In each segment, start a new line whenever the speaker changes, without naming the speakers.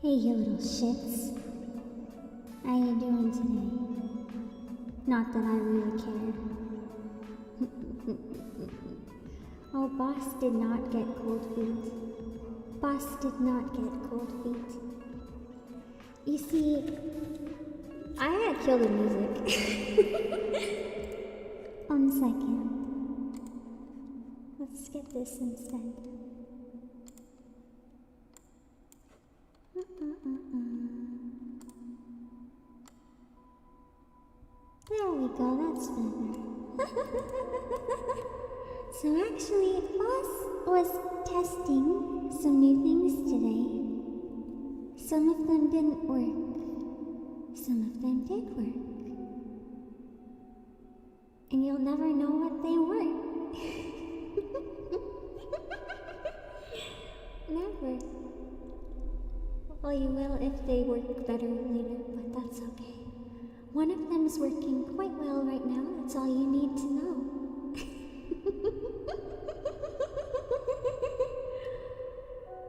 Hey, you little shits. How you doing today? Not that I really care. Oh, boss did not get cold feet. Boss did not get cold feet. You see, I had to kill the music. 1 second. Let's get this instead. There we go, that's better. So actually, Boss was testing some new things today. Some of them didn't work. Some of them did work. And you'll never know what they were. Never. Well, you will if they work better later, but that's okay. One of them's working quite well right now, that's all you need to know.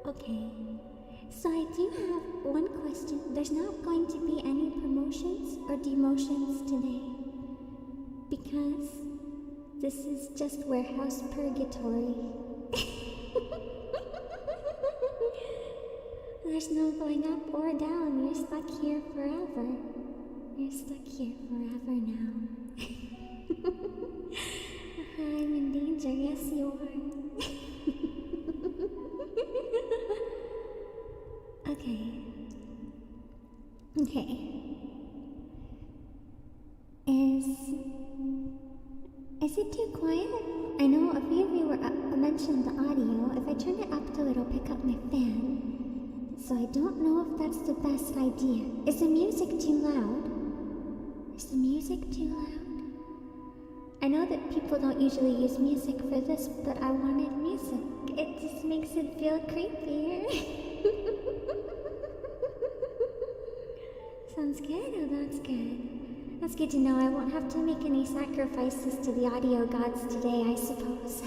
Okay, so I do have one question. There's not going to be any promotions or demotions today, because this is just warehouse purgatory. There's no going up or down, you're stuck here forever. You're stuck here forever now. I'm in danger, yes you are. Okay. Is it too quiet? I know a few of you mentioned the audio. If I turn it up though, it'll pick up my fan. So I don't know if that's the best idea. Is the music too loud? Is the music too loud? I know that people don't usually use music for this, but I wanted music. It just makes it feel creepier. Sounds good? Oh, that's good. That's good to know. I won't have to make any sacrifices to the audio gods today, I suppose.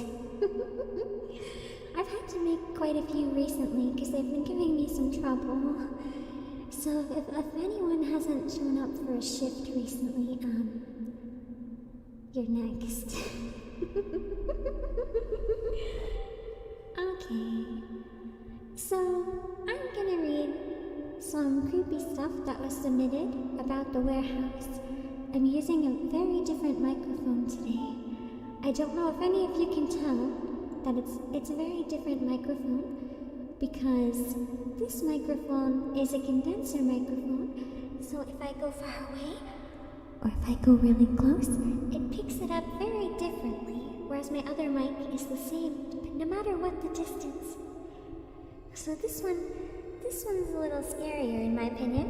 I've had to make quite a few recently because they've been giving me some trouble. So if anyone hasn't shown up for a shift recently, you're next. Okay. So I'm gonna read some creepy stuff that was submitted about the warehouse. I'm using a very different microphone today. I don't know if any of you can tell that it's a very different microphone, because this microphone is a condenser microphone, so if I go far away or if I go really close, it picks it up very differently, whereas my other mic is the same no matter what the distance. So this one's a little scarier in my opinion.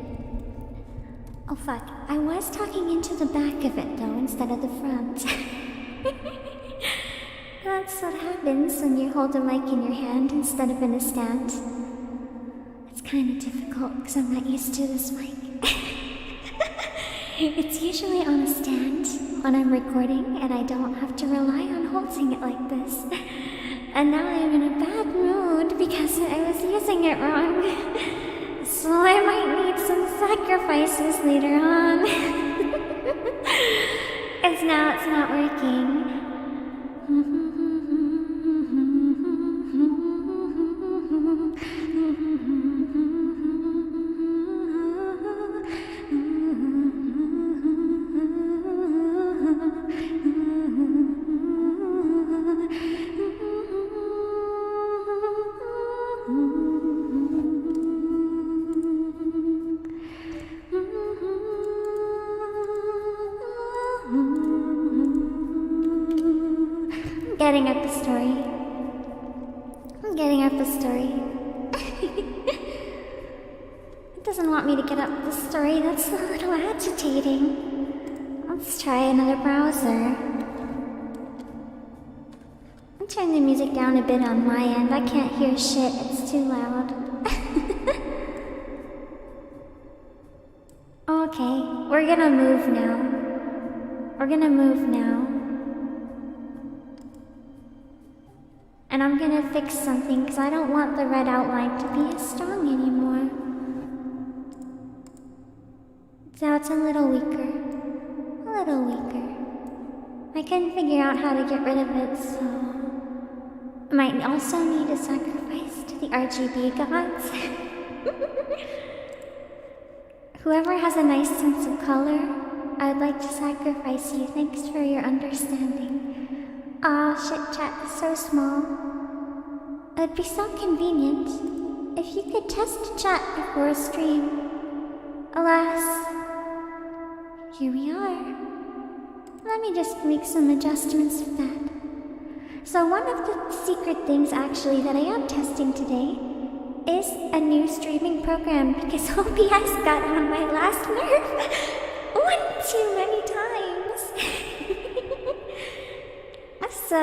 Oh fuck, I was talking into the back of it though instead of the front. That's what happens when you hold a mic in your hand instead of in a stand. It's kind of difficult because I'm not used to this mic. It's usually on a stand when I'm recording and I don't have to rely on holding it like this. And now I'm in a bad mood because I was using it wrong. So I might need some sacrifices later on. As now it's not working. I'm getting up the story. It doesn't want me to get up the story. That's a little agitating. Let's try another browser. I'll turn the music down a bit on my end. I can't hear shit. It's too loud. Okay, we're gonna move now. And I'm gonna fix something because I don't want the red outline to be as strong anymore. So it's a little weaker. A little weaker. I couldn't figure out how to get rid of it, so... I might also need a sacrifice to the RGB gods. Whoever has a nice sense of color, I would like to sacrifice you. Thanks for your understanding. Aw, shit chat is so small. It'd be so convenient if you could test chat before a stream. Alas, here we are. Let me just make some adjustments with that. So one of the secret things actually that I am testing today is a new streaming program because OBS got on my last nerve one too many times. So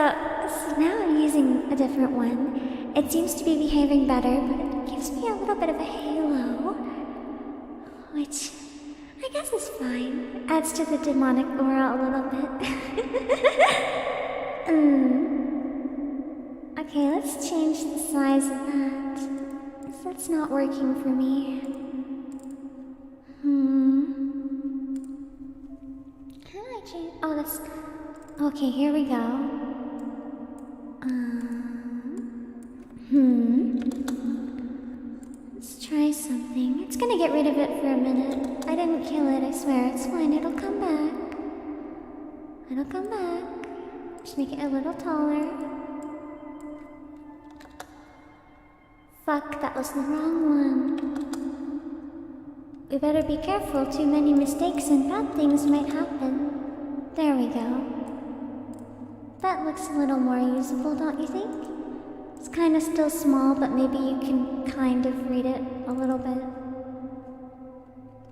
now I'm using a different one. It seems to be behaving better, but it gives me a little bit of a halo, which I guess is fine. Adds to the demonic aura a little bit. Okay, let's change the size of that. That's not working for me. Can I change? Oh, that's... Okay, here we go. Let's try something. It's gonna get rid of it for a minute. I didn't kill it, I swear. It's fine, it'll come back. It'll come back. Just make it a little taller. Fuck, that was the wrong one. We better be careful, too many mistakes and bad things might happen. There we go. That looks a little more usable, don't you think? It's kinda still small, but maybe you can kind of read it a little bit.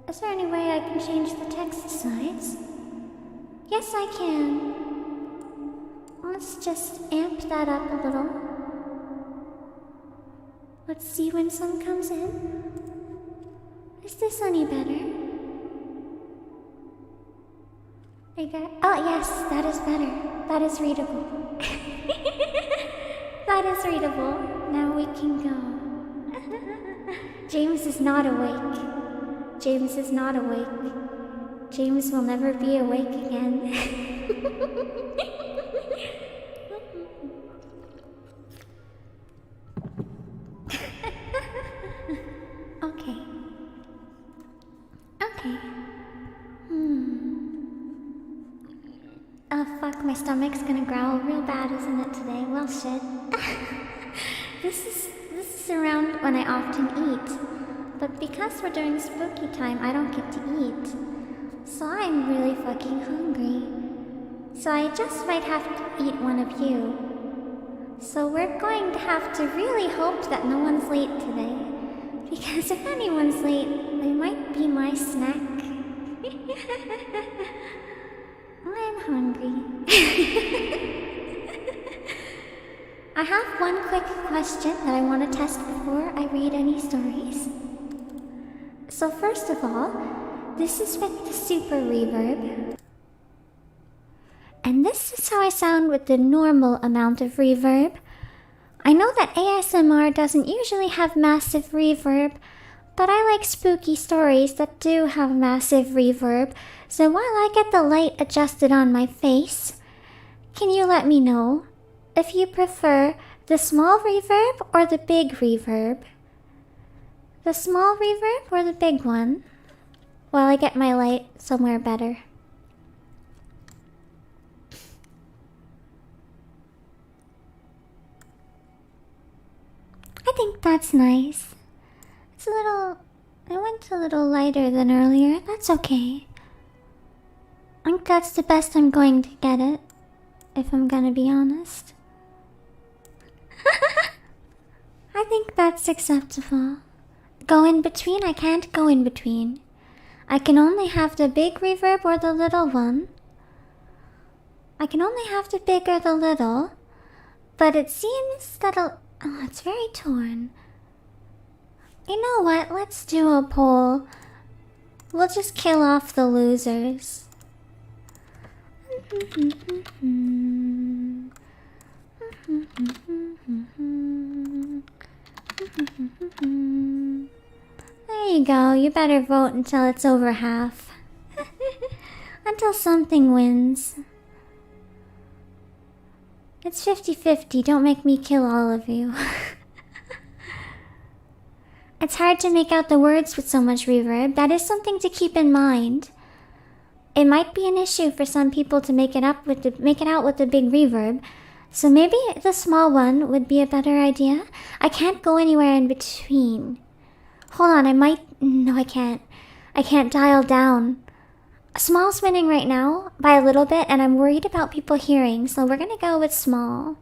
Is there any way I can change the text size? Yes, I can. Let's just amp that up a little. Let's see when sun comes in. Is this any better? Bigger? Oh yes, that is better. That is readable. That is readable. Now we can go. James is not awake. James is not awake. James will never be awake again. Okay. Okay. Oh fuck, my stomach's gonna growl real bad, isn't it, today? Well, shit. This is around when I often eat. But because we're during spooky time, I don't get to eat. So I'm really fucking hungry. So I just might have to eat one of you. So we're going to have to really hope that no one's late today. Because if anyone's late, they might be my snack. I'm hungry. I have one quick question that I want to test before I read any stories. So first of all, this is with the super reverb. And this is how I sound with the normal amount of reverb. I know that ASMR doesn't usually have massive reverb, but I like spooky stories that do have massive reverb, so while I get the light adjusted on my face, can you let me know if you prefer the small reverb or the big reverb? The small reverb or the big one? While I get my light somewhere better. I think that's nice. It's a little... I went a little lighter than earlier. That's okay. I think that's the best I'm going to get it, if I'm gonna be honest. I think that's acceptable. Go in between? I can't go in between. I can only have the big reverb or the little one. I can only have the big or the little. But it seems that oh, it's very torn. You know what? Let's do a poll. We'll just kill off the losers. There you go. You better vote until it's over half. Until something wins. It's 50-50, don't make me kill all of you. It's hard to make out the words with so much reverb. That is something to keep in mind. It might be an issue for some people to make it out with the big reverb. So maybe the small one would be a better idea. I can't go anywhere in between. Hold on, no, I can't. I can't dial down. Small's winning right now by a little bit, and I'm worried about people hearing, so we're gonna go with small.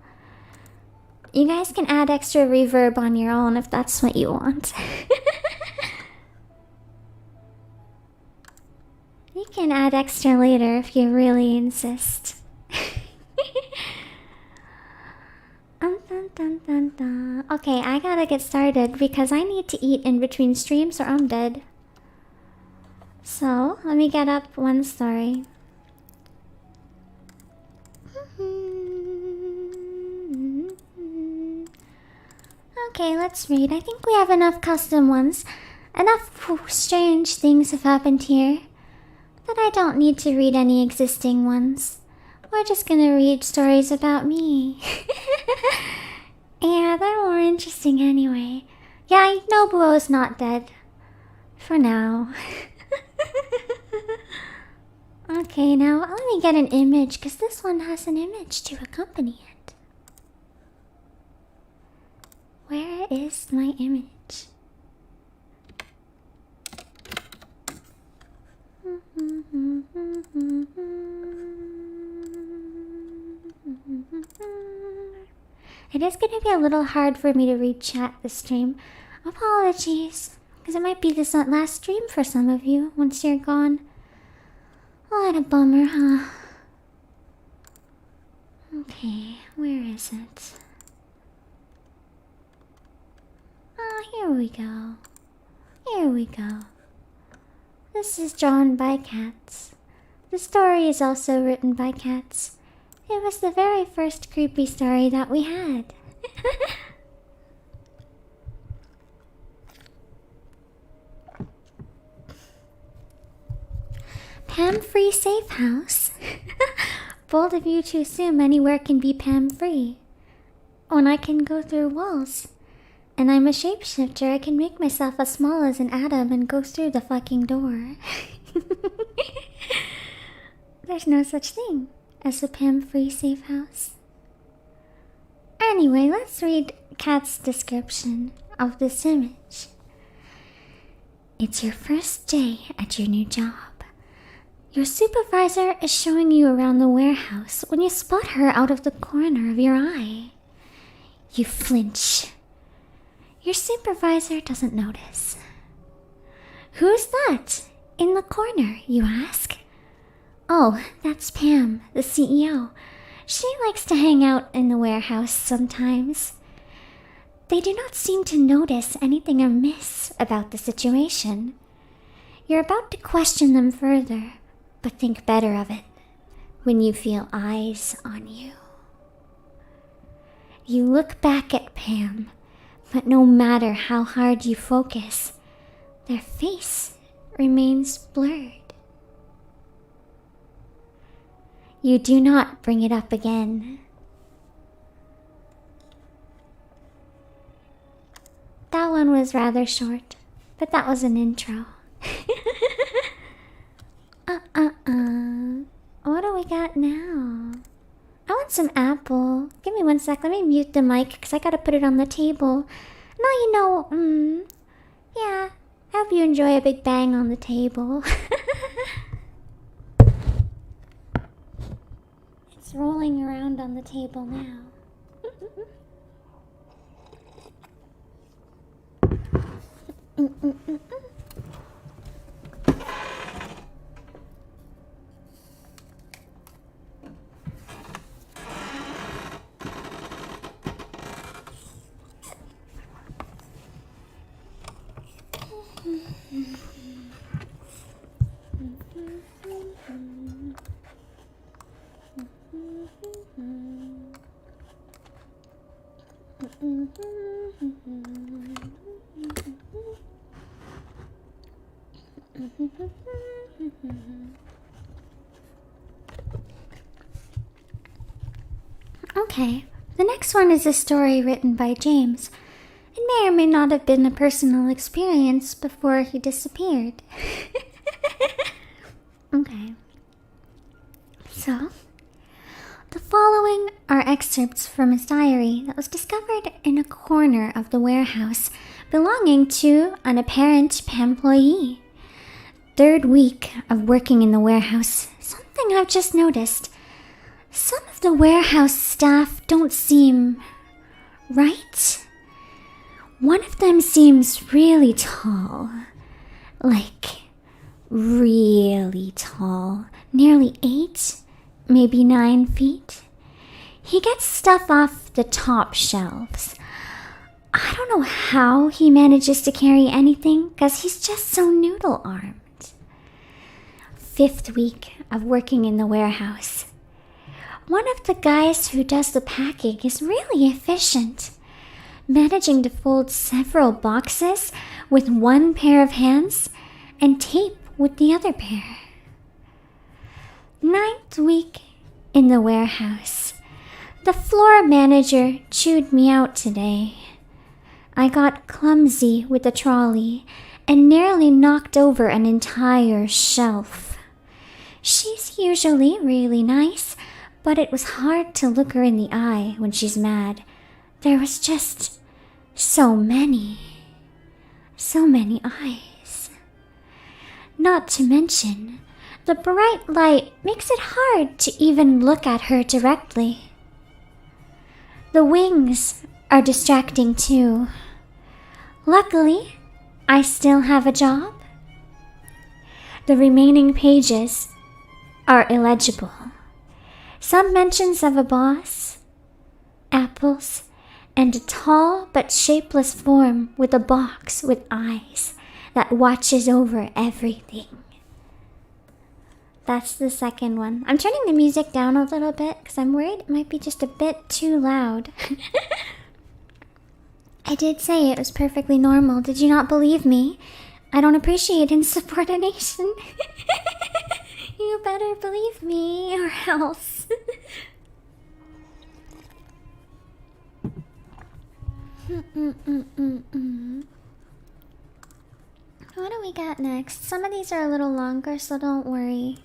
You guys can add extra reverb on your own if that's what you want. You can add extra later if you really insist. Okay, I gotta get started because I need to eat in between streams or I'm dead. So, let me get up one story. Okay, let's read. I think we have enough custom ones. Enough strange things have happened here that I don't need to read any existing ones. We're just gonna read stories about me. Yeah, they're more interesting anyway. Yeah, Nobuo's not dead. For now. Okay, now let me get an image, because this one has an image to accompany it. Where is my image? It is going to be a little hard for me to read chat this stream. Apologies, because it might be this last stream for some of you once you're gone. What a bummer, huh? Okay, where is it? Ah, here we go. Here we go. This is drawn by cats. The story is also written by cats. It was the very first creepy story that we had. Pam-free safe house? Bold of you to assume anywhere can be Pam-free. When I can go through walls. And I'm a shapeshifter, I can make myself as small as an atom and go through the fucking door. There's no such thing as a Pam-free safe house. Anyway, let's read Kat's description of this image. It's your first day at your new job. Your supervisor is showing you around the warehouse when you spot her out of the corner of your eye. You flinch. Your supervisor doesn't notice. Who's that in the corner, you ask? Oh, that's Pam, the CEO. She likes to hang out in the warehouse sometimes. They do not seem to notice anything amiss about the situation. You're about to question them further, but think better of it when you feel eyes on you. You look back at Pam, but no matter how hard you focus, their face remains blurred. You do not bring it up again. That one was rather short, but that was an intro. What do we got now? I want some apple. Give me one sec. Let me mute the mic because I gotta put it on the table. Now you know, yeah. I hope you enjoy a big bang on the table. It's rolling around on the table now. Okay, the next one is a story written by James. It may or may not have been a personal experience before he disappeared. Okay. So, the following are excerpts from his diary that was discovered in a corner of the warehouse belonging to an apparent PAMployee. Third week of working in the warehouse, something I've just noticed. Some of the warehouse staff don't seem right. One of them seems really tall. Like, really tall. Nearly 8, maybe 9 feet. He gets stuff off the top shelves. I don't know how he manages to carry anything, because he's just so noodle-armed. 5th week of working in the warehouse. One of the guys who does the packing is really efficient, managing to fold several boxes with one pair of hands and tape with the other pair. 9th week in the warehouse. The floor manager chewed me out today. I got clumsy with the trolley and nearly knocked over an entire shelf. She's usually really nice, but it was hard to look her in the eye when she's mad. There was just so many eyes. Not to mention, the bright light makes it hard to even look at her directly. The wings are distracting too. Luckily, I still have a job. The remaining pages are illegible. Some mentions of a boss, apples, and a tall but shapeless form with a box with eyes that watches over everything. That's the second one. I'm turning the music down a little bit because I'm worried it might be just a bit too loud. I did say it was perfectly normal. Did you not believe me? I don't appreciate insubordination. You better believe me or else. What do we got next? Some of these are a little longer, so don't worry.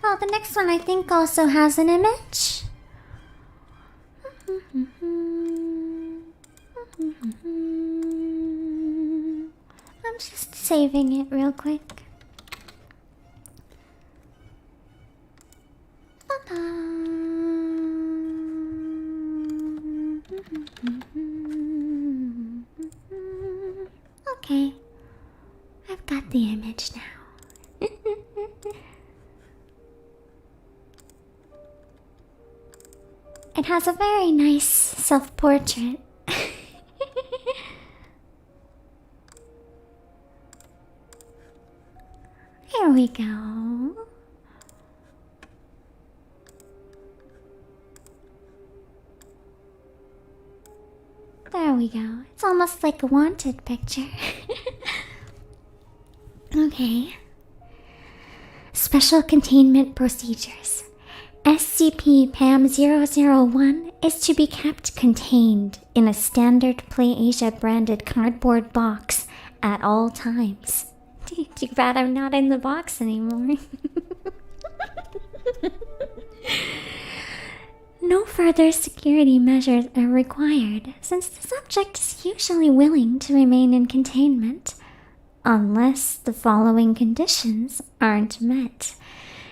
Oh, the next one I think also has an image. I'm just saving it real quick. Okay, I've got the image now. It has a very nice self-portrait. Here we go. There we go. It's almost like a wanted picture. Okay. Special containment procedures. SCP-PAM-001 is to be kept contained in a standard PlayAsia branded cardboard box at all times. Too bad I'm not in the box anymore. No further security measures are required, since the subject is usually willing to remain in containment, unless the following conditions aren't met.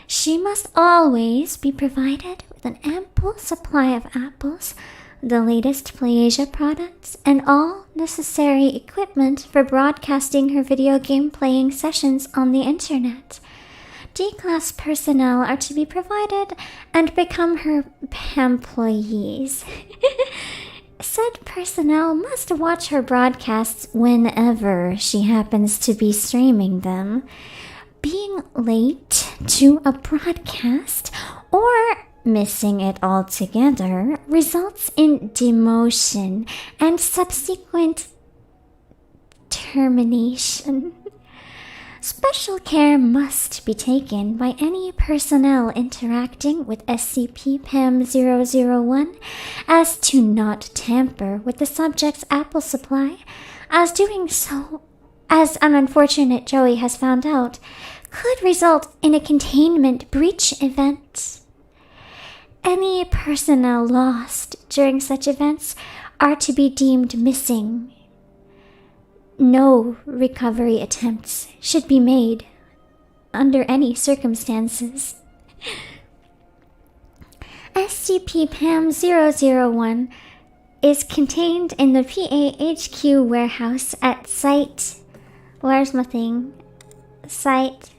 She must always be provided with an ample supply of apples, the latest PlayAsia products, and all necessary equipment for broadcasting her video game playing sessions on the internet. D-class personnel are to be provided and become her PAMployees. Said personnel must watch her broadcasts whenever she happens to be streaming them. Being late to a broadcast or Missing it altogether results in demotion and subsequent termination. Special care must be taken by any personnel interacting with SCP-PAM-001 as to not tamper with the subject's Apple supply, as doing so, as an unfortunate Joey has found out, could result in a containment breach event. Any personnel lost during such events are to be deemed missing. No recovery attempts should be made under any circumstances. SCP-PAM-001 is contained in the PAHQ warehouse at Site... Where's my thing? Site...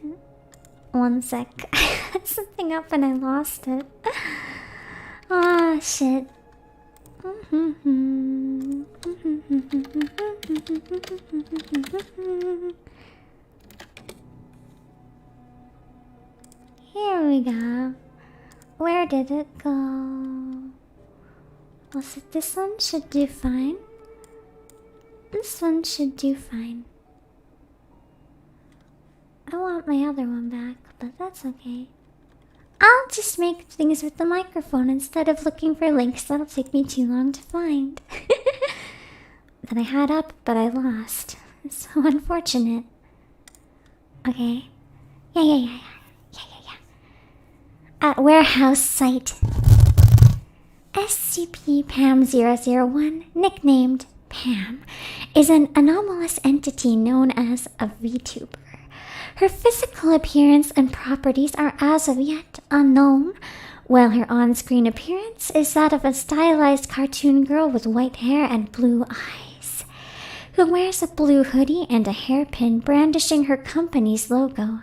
One sec. I had something up and I lost it. Ah, shit. Here we go. Where did it go? Was it this one? Should do fine. This one should do fine. I want my other one back, but that's okay. I'll just make things with the microphone instead of looking for links that'll take me too long to find. That I had up, but I lost. It's so unfortunate. Okay. Yeah. At warehouse site. SCP-PAM-001, nicknamed Pam, is an anomalous entity known as a Vtuber. Her physical appearance and properties are as of yet unknown, while her on-screen appearance is that of a stylized cartoon girl with white hair and blue eyes, who wears a blue hoodie and a hairpin brandishing her company's logo.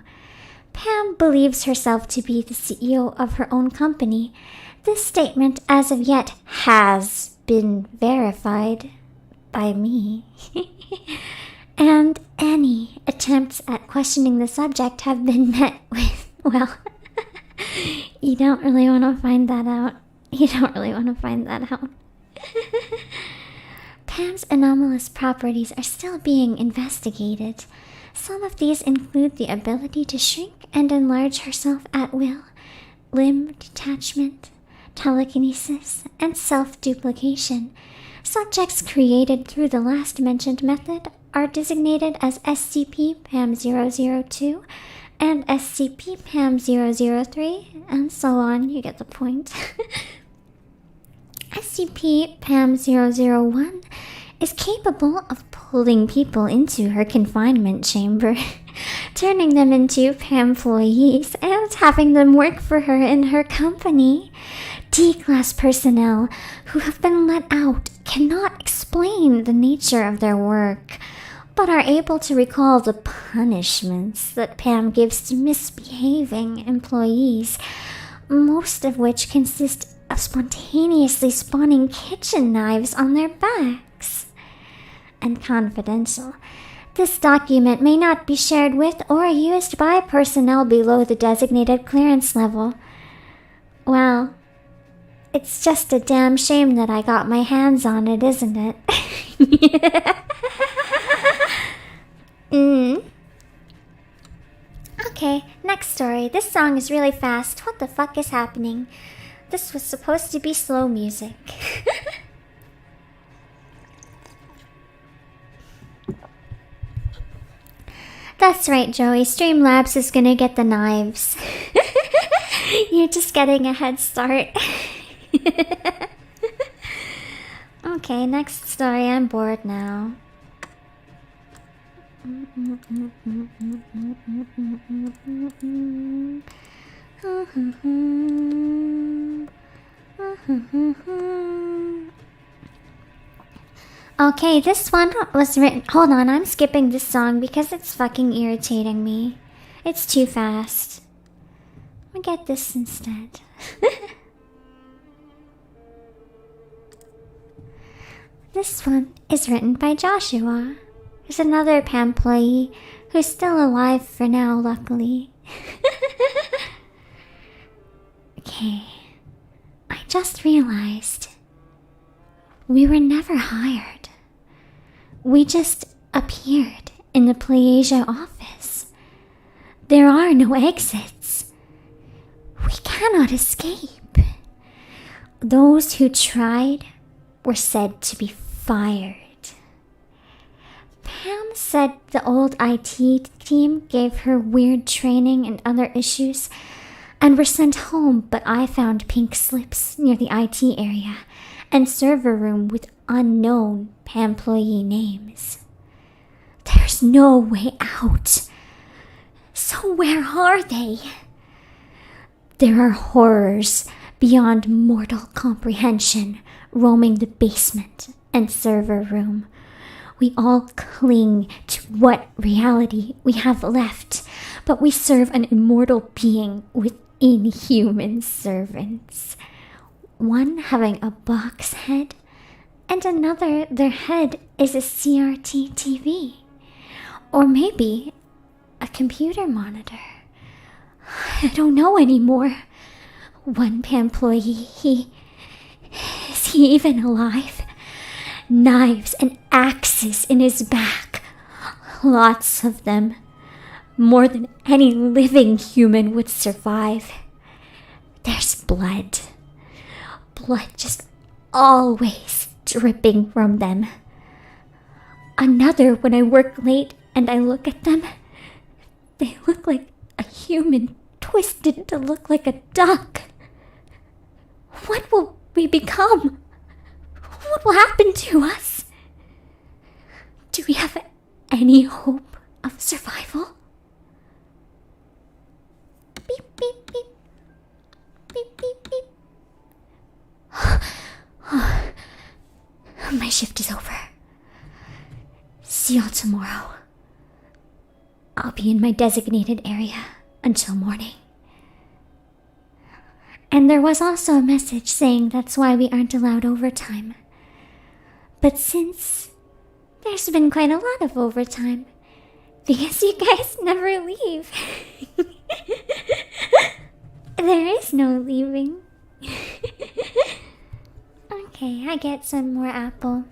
Pam believes herself to be the CEO of her own company. This statement, as of yet, has been verified by me. And any attempts at questioning the subject have been met with, well, you don't really want to find that out. Pam's anomalous properties are still being investigated. Some of these include the ability to shrink and enlarge herself at will, limb detachment, telekinesis, and self-duplication. Subjects created through the last mentioned method are designated as SCP-PAM-002 and SCP-PAM-003, and so on. You get the point. SCP-PAM-001 is capable of pulling people into her confinement chamber, turning them into PAMployees, and having them work for her in her company. D-class personnel who have been let out cannot explain the nature of their work, but are able to recall the punishments that Pam gives to misbehaving employees, most of which consist of spontaneously spawning kitchen knives on their backs. And confidential. This document may not be shared with or used by personnel below the designated clearance level. Well, it's just a damn shame that I got my hands on it, isn't it? Okay, next story. This song is really fast. What the fuck is happening? This was supposed to be slow music. That's right, Joey. Streamlabs is gonna get the knives. You're just getting a head start. Okay, next story. I'm bored now. Okay, this one was written... Hold on, I'm skipping this song because it's fucking irritating me. It's too fast. I'll get this instead. This one is written by Joshua. There's another PAMployee who's still alive for now, luckily. Okay. just realized we were never hired. We just appeared in the Playasia office. There are no exits. We cannot escape. Those who tried were said to be fired. Pam said the old IT team gave her weird training and other issues and were sent home, but I found pink slips near the IT area and server room with unknown PAMployee names. There's no way out. So where are they? There are horrors beyond mortal comprehension roaming the basement and server room. We all cling to what reality we have left, but we serve an immortal being with inhuman servants. One having a box head, and another their head is a CRT TV. Or maybe a computer monitor. I don't know anymore. One PAMployee, is he even alive? Knives and axes in his back. Lots of them. More than any living human would survive. There's blood. Blood just always dripping from them. Another when I work late and I look at them, they look like a human twisted to look like a duck. What will we become? What will happen to us? Do we have any hope of survival? Beep, beep, beep. Beep, beep, beep. My shift is over. See y'all tomorrow. I'll be in my designated area until morning. And there was also a message saying that's why we aren't allowed overtime. But since there's been quite a lot of overtime, because you guys never leave, there is no leaving. Okay, I get some more apple.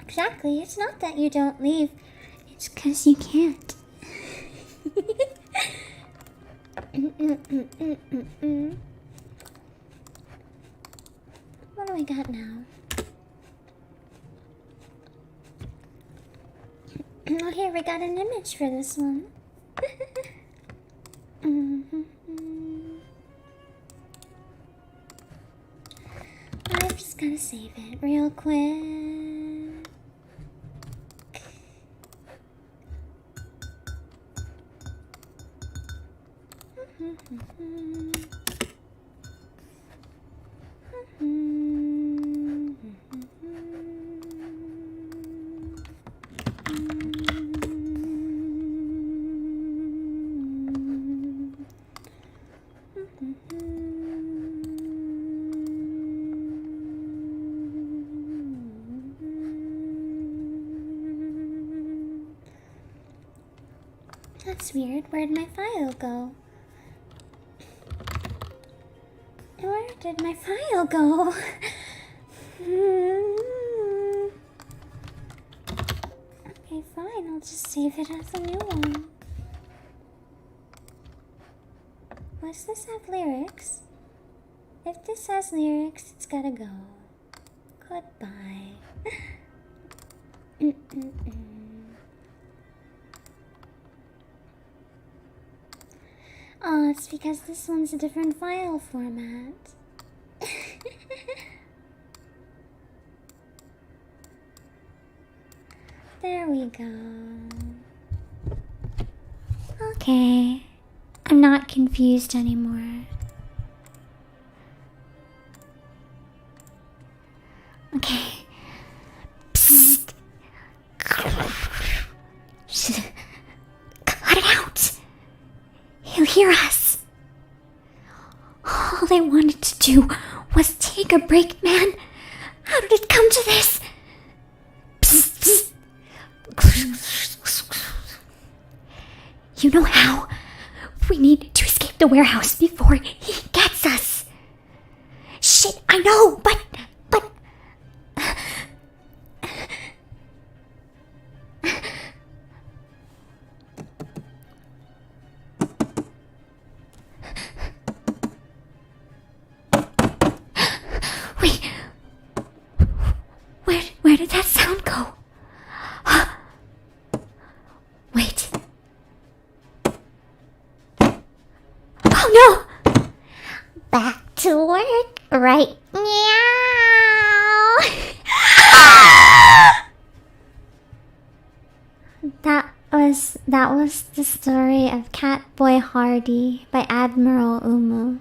Exactly, it's not that you don't leave, it's 'cause you can't. What do I got now? Oh, here, we got an image for this one. I've just gotta save it real quick. That's weird. Where'd my file go? Where did my file go? Okay, fine. I'll just save it as a new one. Does this have lyrics? If this has lyrics, it's gotta go. Goodbye. Oh, it's because this one's a different file format. There we go. Okay. I'm not confused anymore. hear us. All they wanted to do was take a break, man. How did it come to this? Psst, psst. You know how? We need to escape the warehouse before he gets us. Shit, I know, but... Wait. Where did that sound go? Wait. Oh no! Back to work right now. That was the story of Catboy Hardy by Admiral Umu.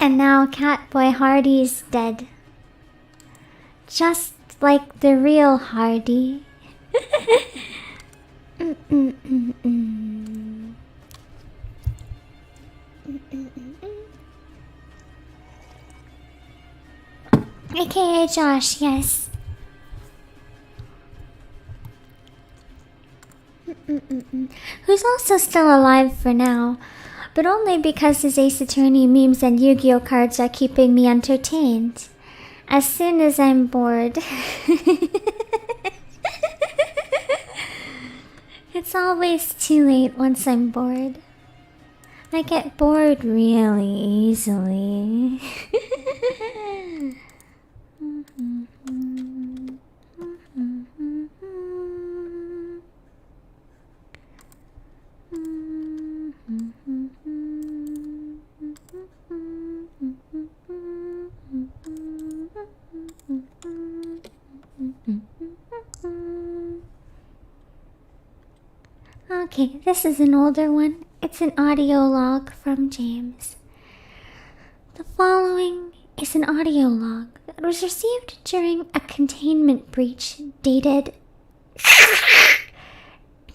And now Catboy Hardy's dead. Just like the real Hardy. AKA Josh, yes. Who's also still alive for now, but only because his Ace Attorney memes and Yu-Gi-Oh cards are keeping me entertained. As soon as I'm bored. It's always too late once I'm bored. I get bored really easily. Okay, this is an older one. It's an audio log from James. The following is an audio log that was received during a containment breach dated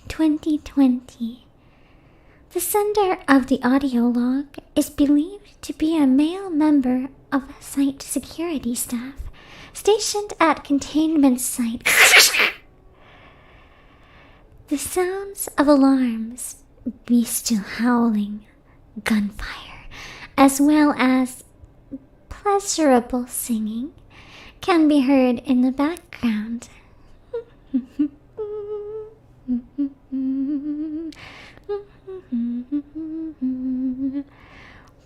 2020. The sender of the audio log is believed to be a male member of site security staff stationed at containment site. The sounds of alarms, bestial howling, gunfire, as well as pleasurable singing can be heard in the background.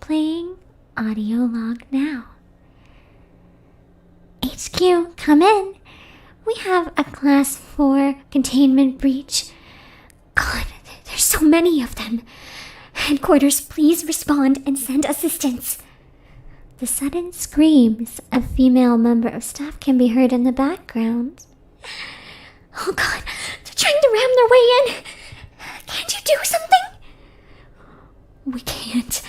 Playing audio log now. HQ, come in. We have a class 4 containment breach. God, there's so many of them. Headquarters, please respond and send assistance. The sudden screams of a female member of staff can be heard in the background. Oh God, they're trying to ram their way in. Can't you do something? We can't.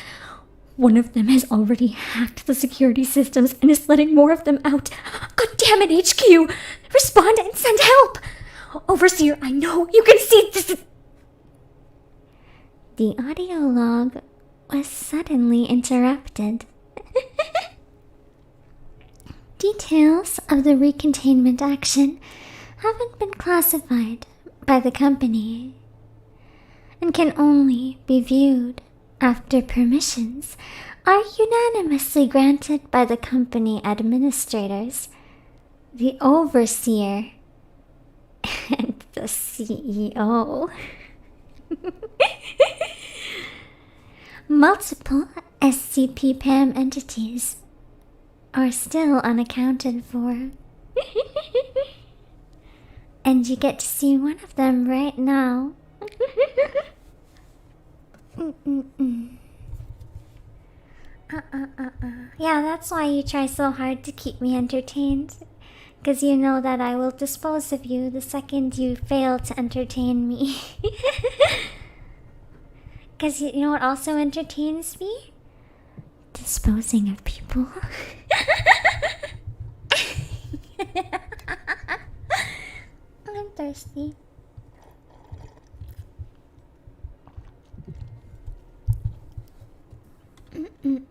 One of them has already hacked the security systems and is letting more of them out. God damn it, HQ! Respond and send help! Overseer, I know you can see this. The audio log was suddenly interrupted. Details of the recontainment action haven't been classified by the company and can only be viewed after permissions are unanimously granted by the company administrators, the overseer, and the CEO. Multiple SCP-PAM entities are still unaccounted for. And you get to see one of them right now. Yeah, that's why you try so hard to keep me entertained. Because you know that I will dispose of you the second you fail to entertain me. Because you know what also entertains me? Disposing of people. I'm thirsty. This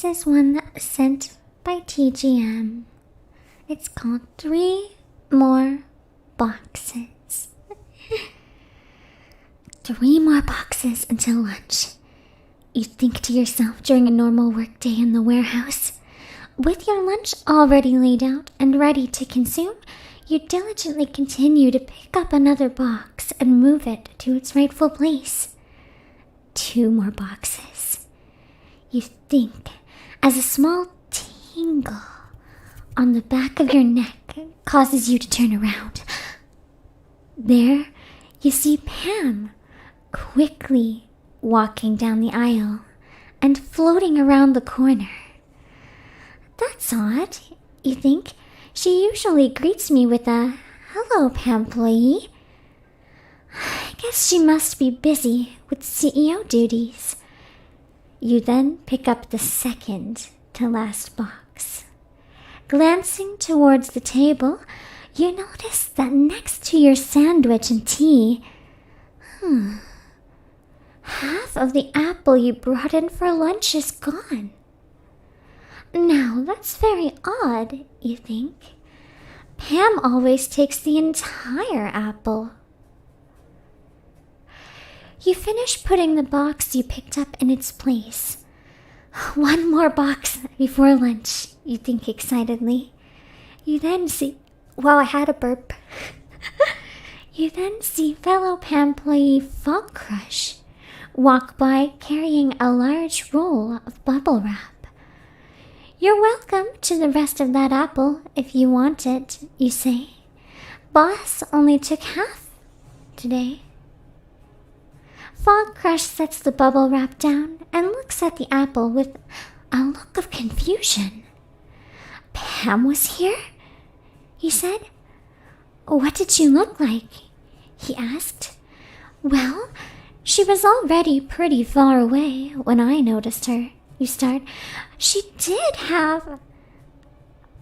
is one that was sent by TGM. It's called 3 More Boxes. 3 more boxes until lunch. You think to yourself during a normal workday in the warehouse. With your lunch already laid out and ready to consume, you diligently continue to pick up another box and move it to its rightful place. 2 more boxes. You think as a small tingle on the back of your neck causes you to turn around. There, you see Pam quickly walking down the aisle and floating around the corner. That's odd, you think. She usually greets me with a, "Hello, PAMployee." I guess she must be busy with CEO duties. You then pick up the second to last box. Glancing towards the table, you notice that next to your sandwich and tea, half of the apple you brought in for lunch is gone. Now, that's very odd, you think. Pam always takes the entire apple. You finish putting the box you picked up in its place. 1 more box before lunch, you think excitedly. You then see... Well, I had a burp. You then see fellow PAMployee Fog Crush walk by carrying a large roll of bubble wrap. "You're welcome to the rest of that apple if you want it," you say. "Boss only took half today." Fog Crush sets the bubble wrap down and looks at the apple with a look of confusion. "Pam was here?" he said. "What did she look like?" he asked. "Well, she was already pretty far away when I noticed her," you start. "She did have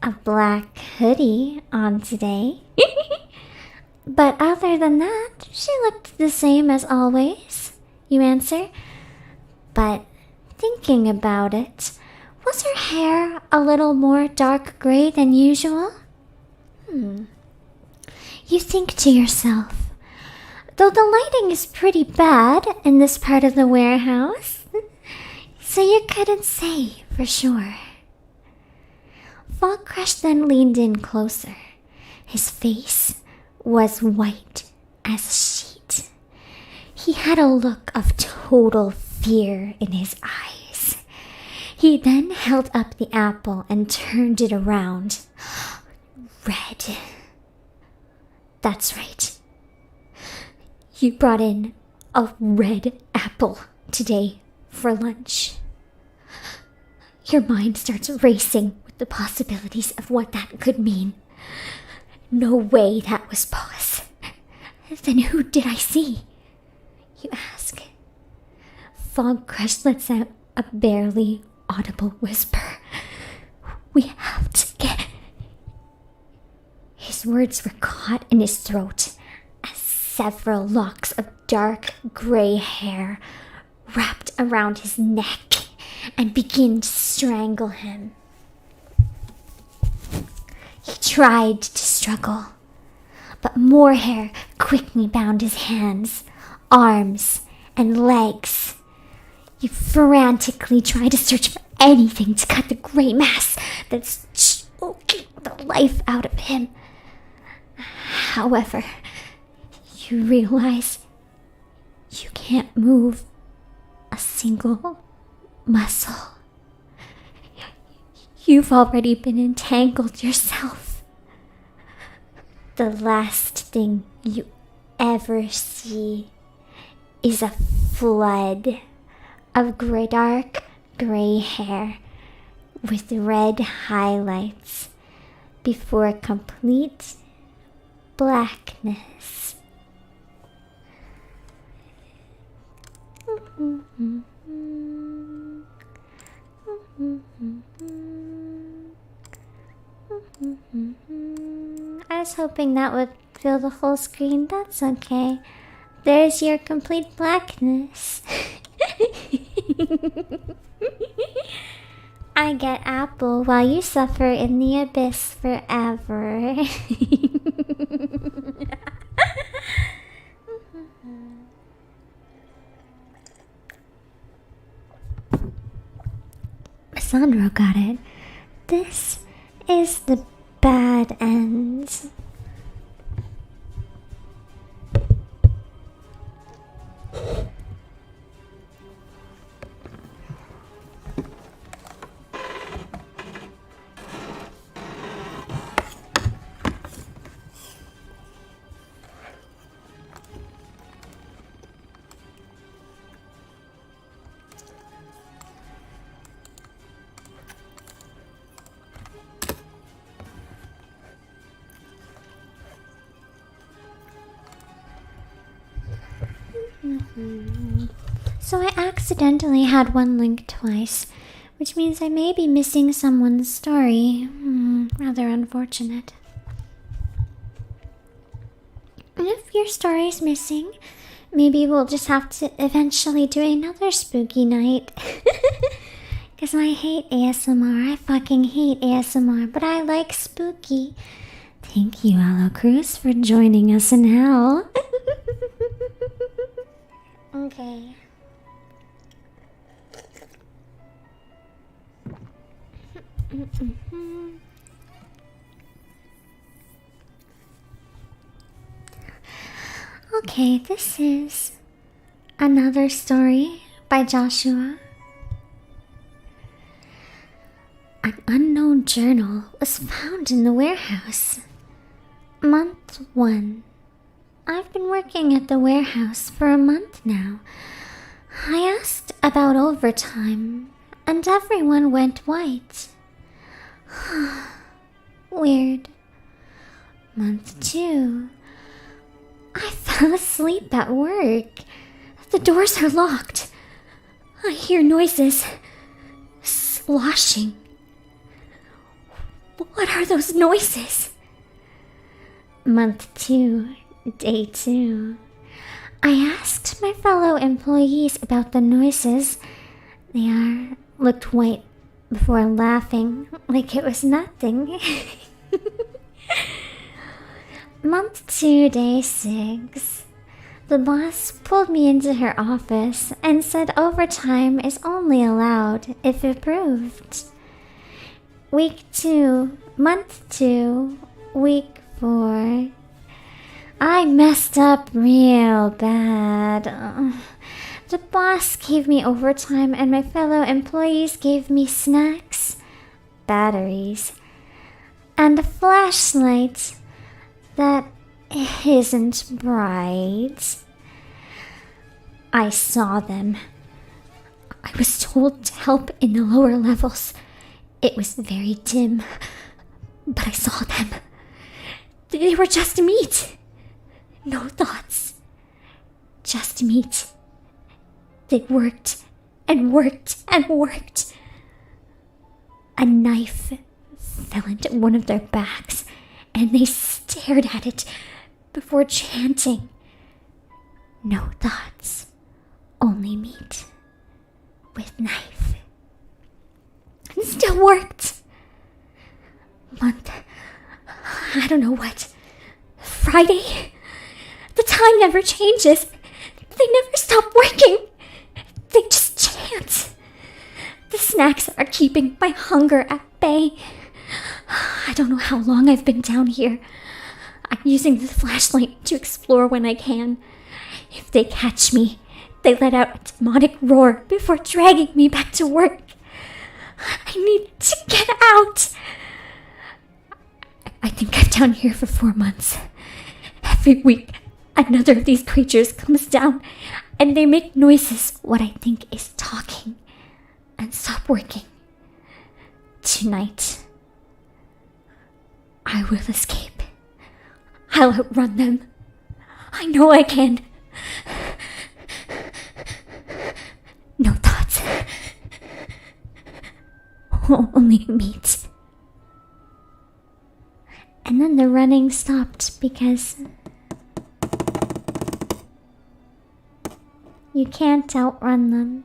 a black hoodie on today. But other than that, she looked the same as always," you answer. But thinking about it, was her hair a little more dark gray than usual? You think to yourself, though the lighting is pretty bad in this part of the warehouse, so you couldn't say for sure. Fog Crush then leaned in closer. His face was white as a sheet. He had a look of total fear in his eyes. He then held up the apple and turned it around. Red. That's right. You brought in a red apple today for lunch. Your mind starts racing with the possibilities of what that could mean. No way that was Boss. Then who did I see? You ask. Fog Crush lets out a barely audible whisper. "We have to get..." His words were caught in his throat as several locks of dark gray hair wrapped around his neck and began to strangle him. He tried to struggle, but more hair quickly bound his hands, arms, and legs. You frantically try to search for anything to cut the gray mass that's choking the life out of him. However, you realize you can't move a single muscle. You've already been entangled yourself. The last thing you ever see is a flood of dark gray hair with red highlights before complete blackness. I was hoping that would fill the whole screen. That's okay. There's your complete blackness. I get apple while you suffer in the abyss forever. Sandro got it. This is the bad end. So I accidentally had one link twice, which means I may be missing someone's story. Rather unfortunate. And if your story's missing, maybe we'll just have to eventually do another spooky night. Because I hate ASMR. I fucking hate ASMR, but I like spooky. Thank you, Aloe Cruz, for joining us in hell. Okay. Okay, this is another story by Joshua. An unknown journal was found in the warehouse. Month 1. I've been working at the warehouse for a month now. I asked about overtime, and everyone went white. Weird. Month 2. I fell asleep at work. The doors are locked. I hear noises. Sloshing. What are those noises? Month 2, day 2. I asked my fellow employees about the noises. They looked white before laughing like it was nothing. Month 2, day 6. The boss pulled me into her office and said overtime is only allowed if approved. Week 2, month 2, week 4. I messed up real bad. The boss gave me overtime and my fellow employees gave me snacks, batteries, and a flashlight that isn't bright. I saw them. I was told to help in the lower levels. It was very dim, but I saw them. They were just meat. No thoughts. Just meat. They worked and worked and worked. A knife fell into one of their backs, and they stared at it before chanting. No thoughts, only meat with knife. And still worked. Month, I don't know what. Friday? The time never changes. They never stop working. They just chant. The snacks are keeping my hunger at bay. I don't know how long I've been down here. I'm using the flashlight to explore when I can. If they catch me, they let out a demonic roar before dragging me back to work. I need to get out. I think I'm down here for 4 months. Every week, another of these creatures comes down, and they make noises what I think is talking, and stop working. Tonight, I will escape. I'll outrun them. I know I can. No thoughts. only meat. And then the running stopped because you can't outrun them.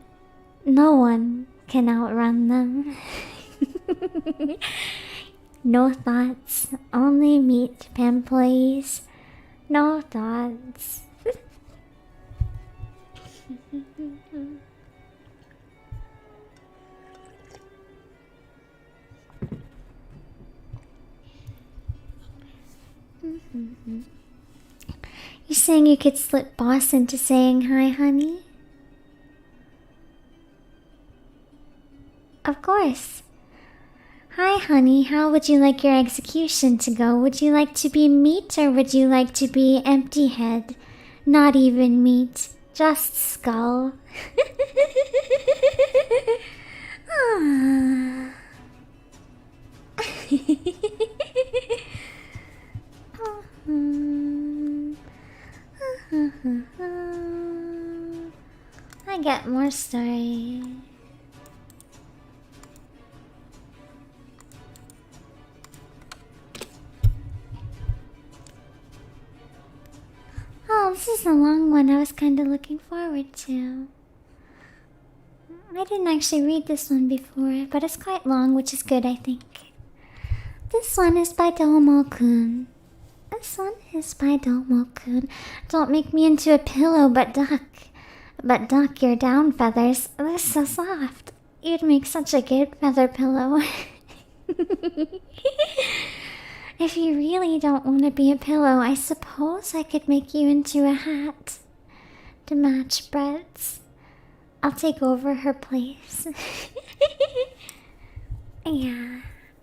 No one can outrun them. No thoughts, only meat, PAMployees. No thoughts. You saying you could slip boss into saying hi, honey? Of course. Hi, honey. How would you like your execution to go? Would you like to be meat or would you like to be empty head? Not even meat, just skull. I get more story. Oh, this is a long one I was kind of looking forward to. I didn't actually read this one before, but it's quite long, which is good, I think. This one is by Domo-kun. This one is by Domo-kun. Don't make me into a pillow, but duck. But duck, your down feathers. They're so soft. You'd make such a good feather pillow. If you really don't want to be a pillow, I suppose I could make you into a hat to match Brett's. I'll take over her place. Yeah,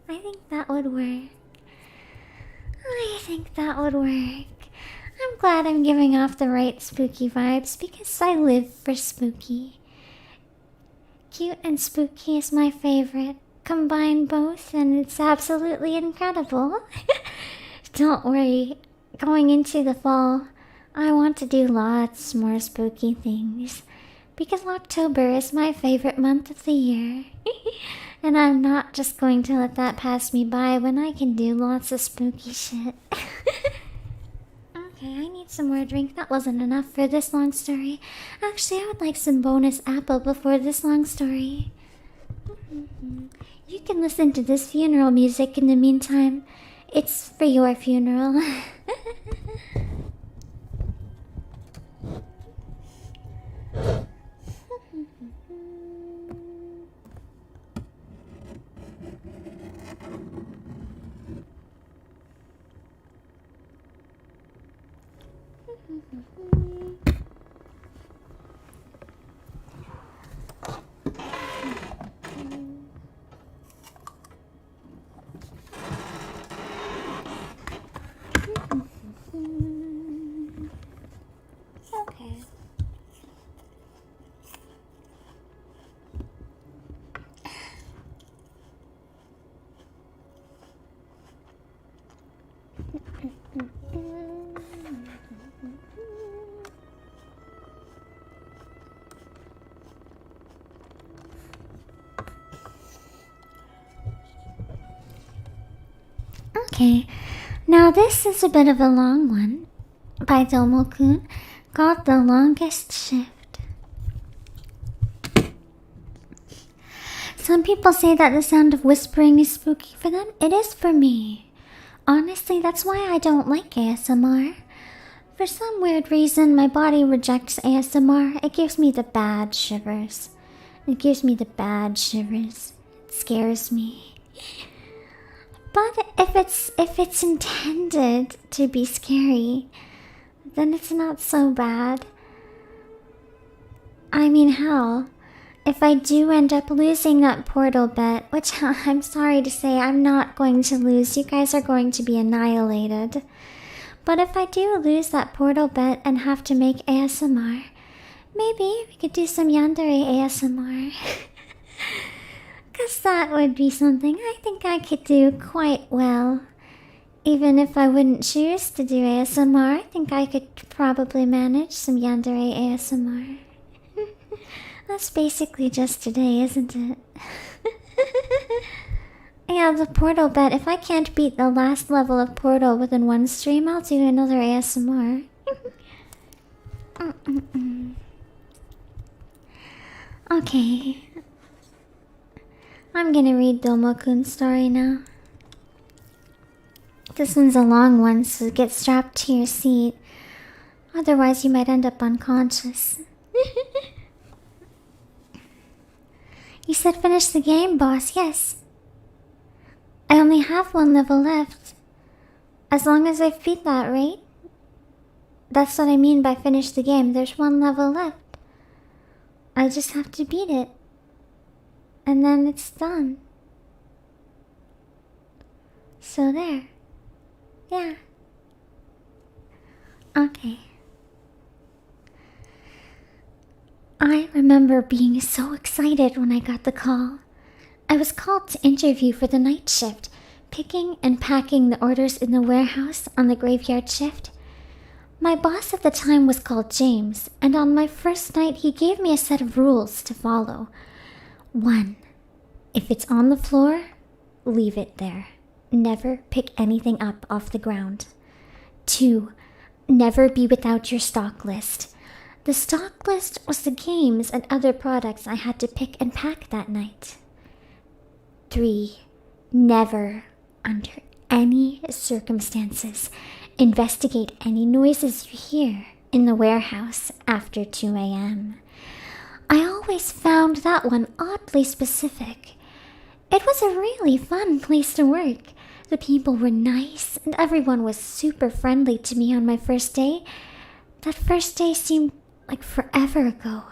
I think that would work. I think that would work. I'm glad I'm giving off the right spooky vibes because I live for spooky. Cute and spooky is my favorite. Combine both and it's absolutely incredible. Don't worry, going into the fall, I want to do lots more spooky things. Because October is my favorite month of the year. And I'm not just going to let that pass me by when I can do lots of spooky shit. Okay, I need some more drink. That wasn't enough for this long story. Actually, I would like some bonus apple before this long story. You can listen to this funeral music in the meantime. It's for your funeral. Okay, now this is a bit of a long one by Domo-kun called The Longest Shift. Some people say that the sound of whispering is spooky for them. It is for me. Honestly, that's why I don't like ASMR. For some weird reason, my body rejects ASMR. It gives me the bad shivers. It gives me the bad shivers. It scares me. But if it's intended to be scary, then it's not so bad. I mean, hell, if I do end up losing that portal bet, which I'm sorry to say I'm not going to lose, you guys are going to be annihilated. But if I do lose that portal bet and have to make ASMR, maybe we could do some yandere ASMR. Because that would be something I think I could do quite well. Even if I wouldn't choose to do ASMR, I think I could probably manage some yandere ASMR. That's basically just today, isn't it? Yeah, the Portal bet. If I can't beat the last level of Portal within one stream, I'll do another ASMR. Okay. I'm gonna read Domo-kun's story now. This one's a long one, so get strapped to your seat. Otherwise, you might end up unconscious. You said finish the game, boss. Yes. I only have one level left. As long as I beat that, right? That's what I mean by finish the game. There's one level left. I just have to beat it. And then it's done. So there. Yeah. Okay. I remember being so excited when I got the call. I was called to interview for the night shift, picking and packing the orders in the warehouse on the graveyard shift. My boss at the time was called James, and on my first night he gave me a set of rules to follow. 1. If it's on the floor, leave it there. Never pick anything up off the ground. 2. Never be without your stock list. The stock list was the games and other products I had to pick and pack that night. 3. Never, under any circumstances, investigate any noises you hear in the warehouse after 2 a.m. I always found that one oddly specific. It was a really fun place to work. The people were nice and everyone was super friendly to me on my first day. That first day seemed like forever ago,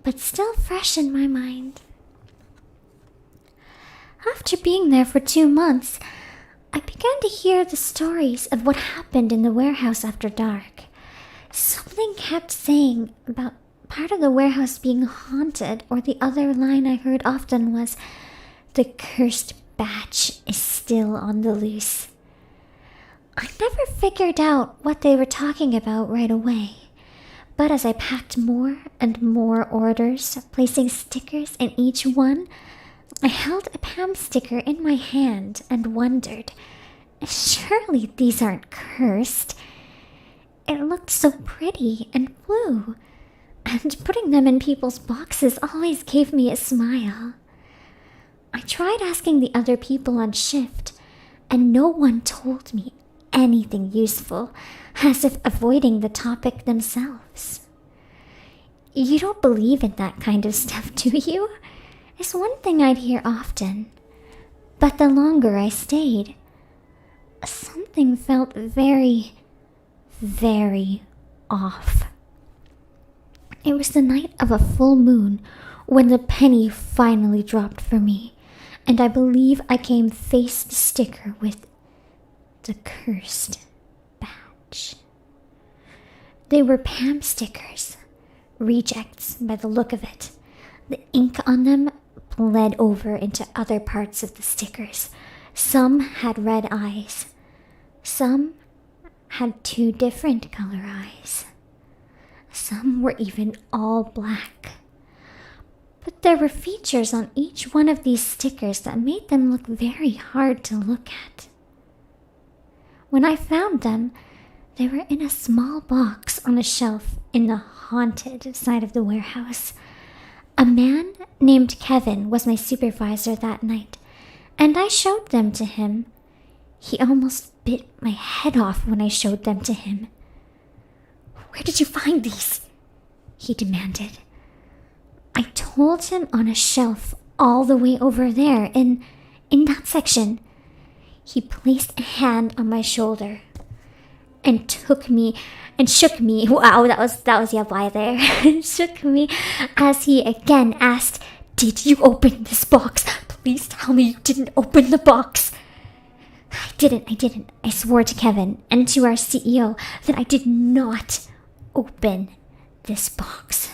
but still fresh in my mind. After being there for 2 months, I began to hear the stories of what happened in the warehouse after dark. Something kept saying about part of the warehouse being haunted, or the other line I heard often was, "The cursed batch is still on the loose." I never figured out what they were talking about right away. But as I packed more and more orders, placing stickers in each one, I held a PAM sticker in my hand and wondered, surely these aren't cursed. It looked so pretty and blue, and putting them in people's boxes always gave me a smile. I tried asking the other people on shift, and no one told me anything useful, as if avoiding the topic themselves. You don't believe in that kind of stuff, do you? Is one thing I'd hear often. But the longer I stayed, something felt very, very off. It was the night of a full moon when the penny finally dropped for me, and I believe I came face to sticker with the cursed batch. They were PAM stickers, rejects by the look of it. The ink on them bled over into other parts of the stickers. Some had red eyes. Some had 2 different color eyes. Some were even all black. But there were features on each one of these stickers that made them look very hard to look at. When I found them, they were in a small box on a shelf in the haunted side of the warehouse. A man named Kevin was my supervisor that night, and I showed them to him. He almost bit my head off when I showed them to him. "Where did you find these?" he demanded. I told him on a shelf all the way over there, in that section. He placed a hand on my shoulder and shook me. Wow, that was yabai there. And shook me as he again asked, "Did you open this box? Please tell me you didn't open the box." I didn't. I swore to Kevin and to our CEO that I did not open this box.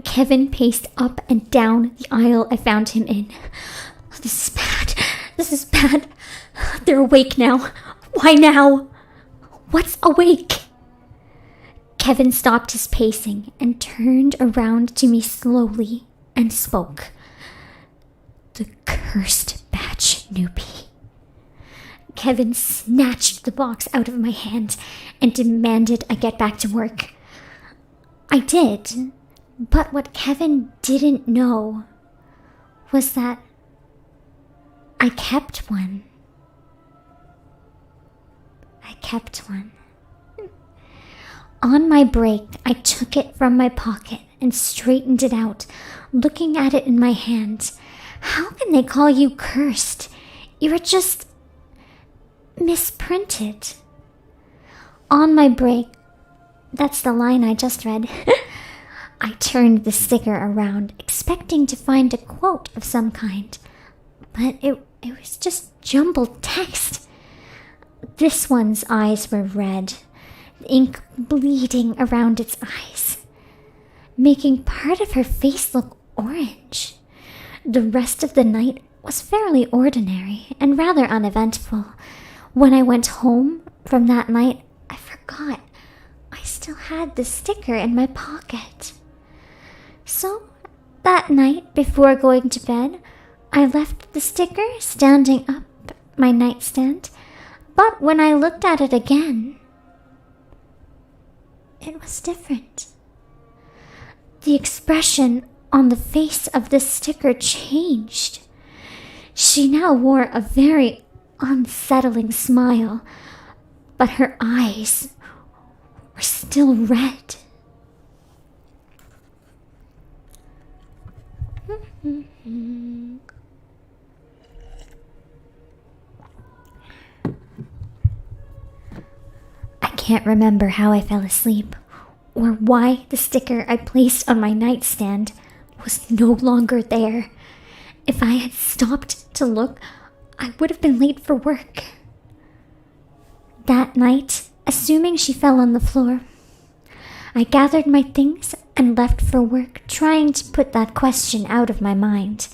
Kevin paced up and down the aisle I found him in. This is bad. They're awake now. Why now? What's awake? Kevin stopped his pacing and turned around to me slowly and spoke. The cursed batch, newbie. Kevin snatched the box out of my hand and demanded I get back to work. I did, but what Kevin didn't know was that I kept one. I kept one. On my break, I took it from my pocket and straightened it out, looking at it in my hand. How can they call you cursed? You're just misprinted. On my break, that's the line I just read, I turned the sticker around, expecting to find a quote of some kind, but it was just jumbled text. This one's eyes were red, the ink bleeding around its eyes, making part of her face look orange. The rest of the night was fairly ordinary and rather uneventful. When I went home from that night, I forgot I still had the sticker in my pocket. So, that night before going to bed, I left the sticker standing up my nightstand, but when I looked at it again, it was different. The expression on the face of the sticker changed. She now wore a very unsettling smile, but her eyes were still red. I can't remember how I fell asleep, or why the sticker I placed on my nightstand was no longer there. If I had stopped to look, I would have been late for work. That night, assuming she fell on the floor, I gathered my things and left for work, trying to put that question out of my mind.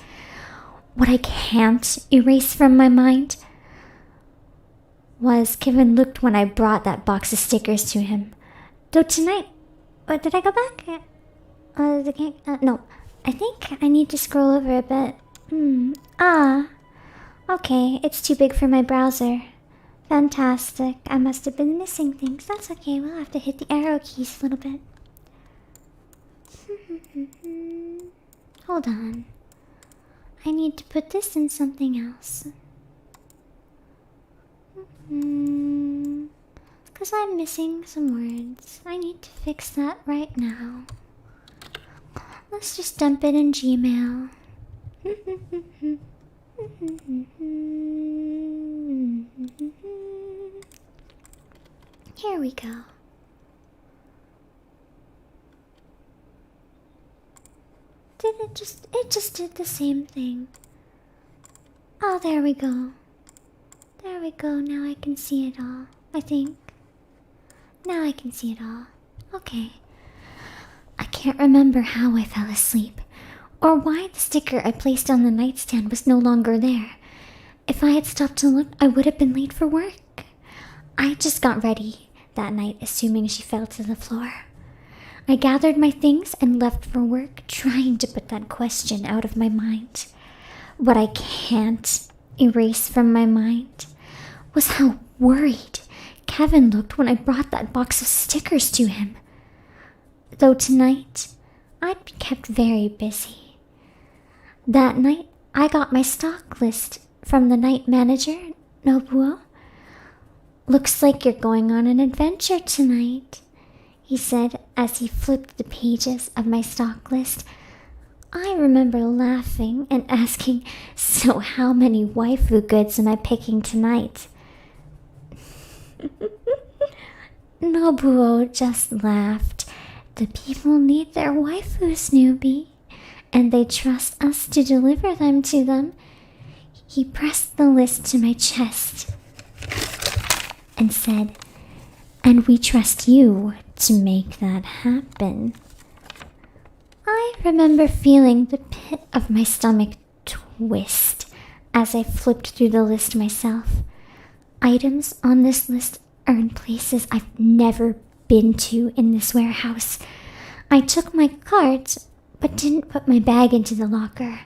What I can't erase from my mind was Kevin looked when I brought that box of stickers to him. Though tonight, did I go back? No, I think I need to scroll over a bit. Okay, it's too big for my browser. Fantastic, I must have been missing things. That's okay, we'll have to hit the arrow keys a little bit. Hold on. I need to put this in something else. Because I'm missing some words. I need to fix that right now. Let's just dump it in Gmail. Here we go. It just did the same thing. Oh, there we go. There we go, now I can see it all, I think. Now I can see it all. Okay. I can't remember how I fell asleep, or why the sticker I placed on the nightstand was no longer there. If I had stopped to look, I would have been late for work. I just got ready that night, assuming she fell to the floor. I gathered my things and left for work, trying to put that question out of my mind. What I can't erase from my mind was how worried Kevin looked when I brought that box of stickers to him. Though tonight, I'd be kept very busy. That night, I got my stock list from the night manager, Nobuo. Looks like you're going on an adventure tonight, he said as he flipped the pages of my stock list. I remember laughing and asking, so how many waifu goods am I picking tonight? Nobuo just laughed. The people need their waifus, newbie, and they trust us to deliver them to them. He pressed the list to my chest and said, and we trust you to make that happen. I remember feeling the pit of my stomach twist as I flipped through the list myself. Items on this list are in places I've never been to in this warehouse. I took my cards, but didn't put my bag into the locker.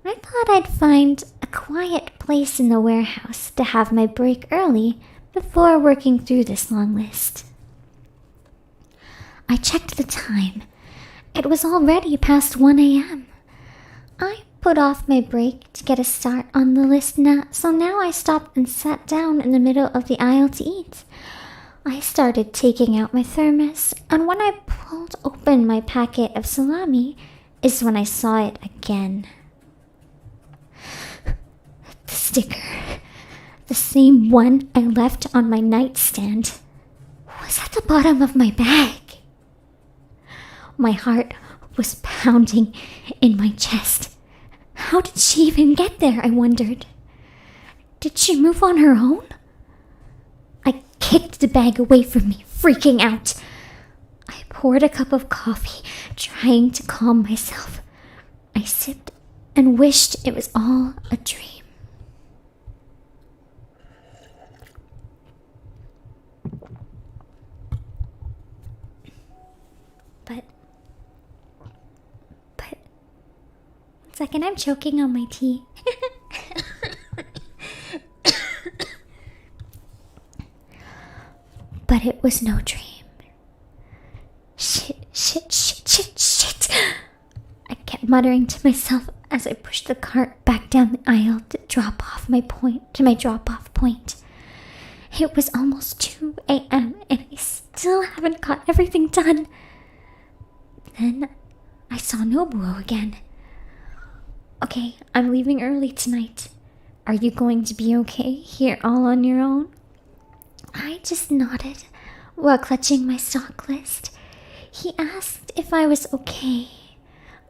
I thought I'd find a quiet place in the warehouse to have my break early before working through this long list. I checked the time. It was already past 1 a.m. I put off my break to get a start on the list now, so now I stopped and sat down in the middle of the aisle to eat. I started taking out my thermos, and when I pulled open my packet of salami is when I saw it again. The sticker, the same one I left on my nightstand, was at the bottom of my bag. My heart was pounding in my chest. How did she even get there, I wondered. Did she move on her own? I kicked the bag away from me, freaking out. I poured a cup of coffee, trying to calm myself. I sipped and wished it was all a dream. But, 1 second, I'm choking on my tea. But it was no dream. Shit. I kept muttering to myself as I pushed the cart back down the aisle to my drop-off point. It was almost 2 a.m. and I still haven't got everything done. Then I saw Nobuo again. Okay, I'm leaving early tonight. Are you going to be okay here all on your own? I just nodded while clutching my stock list. He asked if I was okay.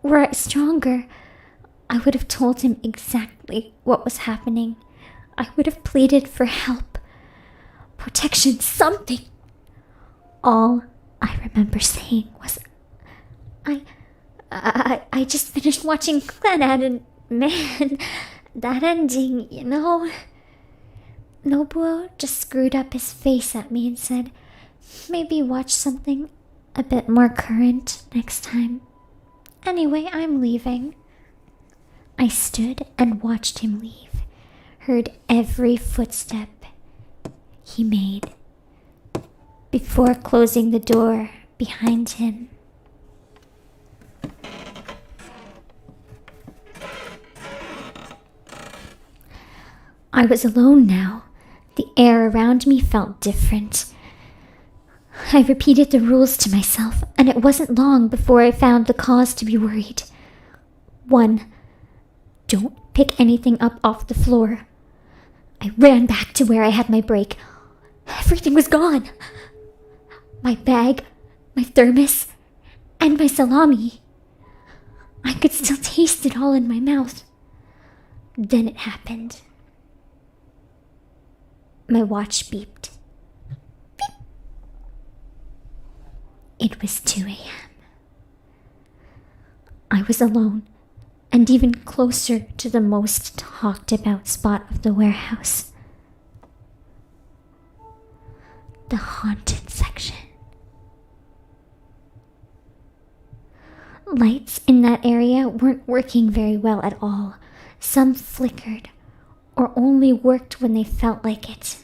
Were I stronger, I would have told him exactly what was happening. I would have pleaded for help, protection, something. All I remember saying was, I just finished watching Clannad and man, that ending, you know. Nobuo just screwed up his face at me and said, maybe watch something a bit more current next time. Anyway, I'm leaving. I stood and watched him leave, heard every footstep he made before closing the door behind him. I was alone now. The air around me felt different. I repeated the rules to myself, and it wasn't long before I found the cause to be worried. 1. Don't pick anything up off the floor. I ran back to where I had my break. Everything was gone. My bag, my thermos, and my salami. I could still taste it all in my mouth. Then it happened. My watch beeped. Beep. It was 2 a.m. I was alone, and even closer to the most talked about spot of the warehouse. The haunted section. Lights in that area weren't working very well at all. Some flickered, or only worked when they felt like it.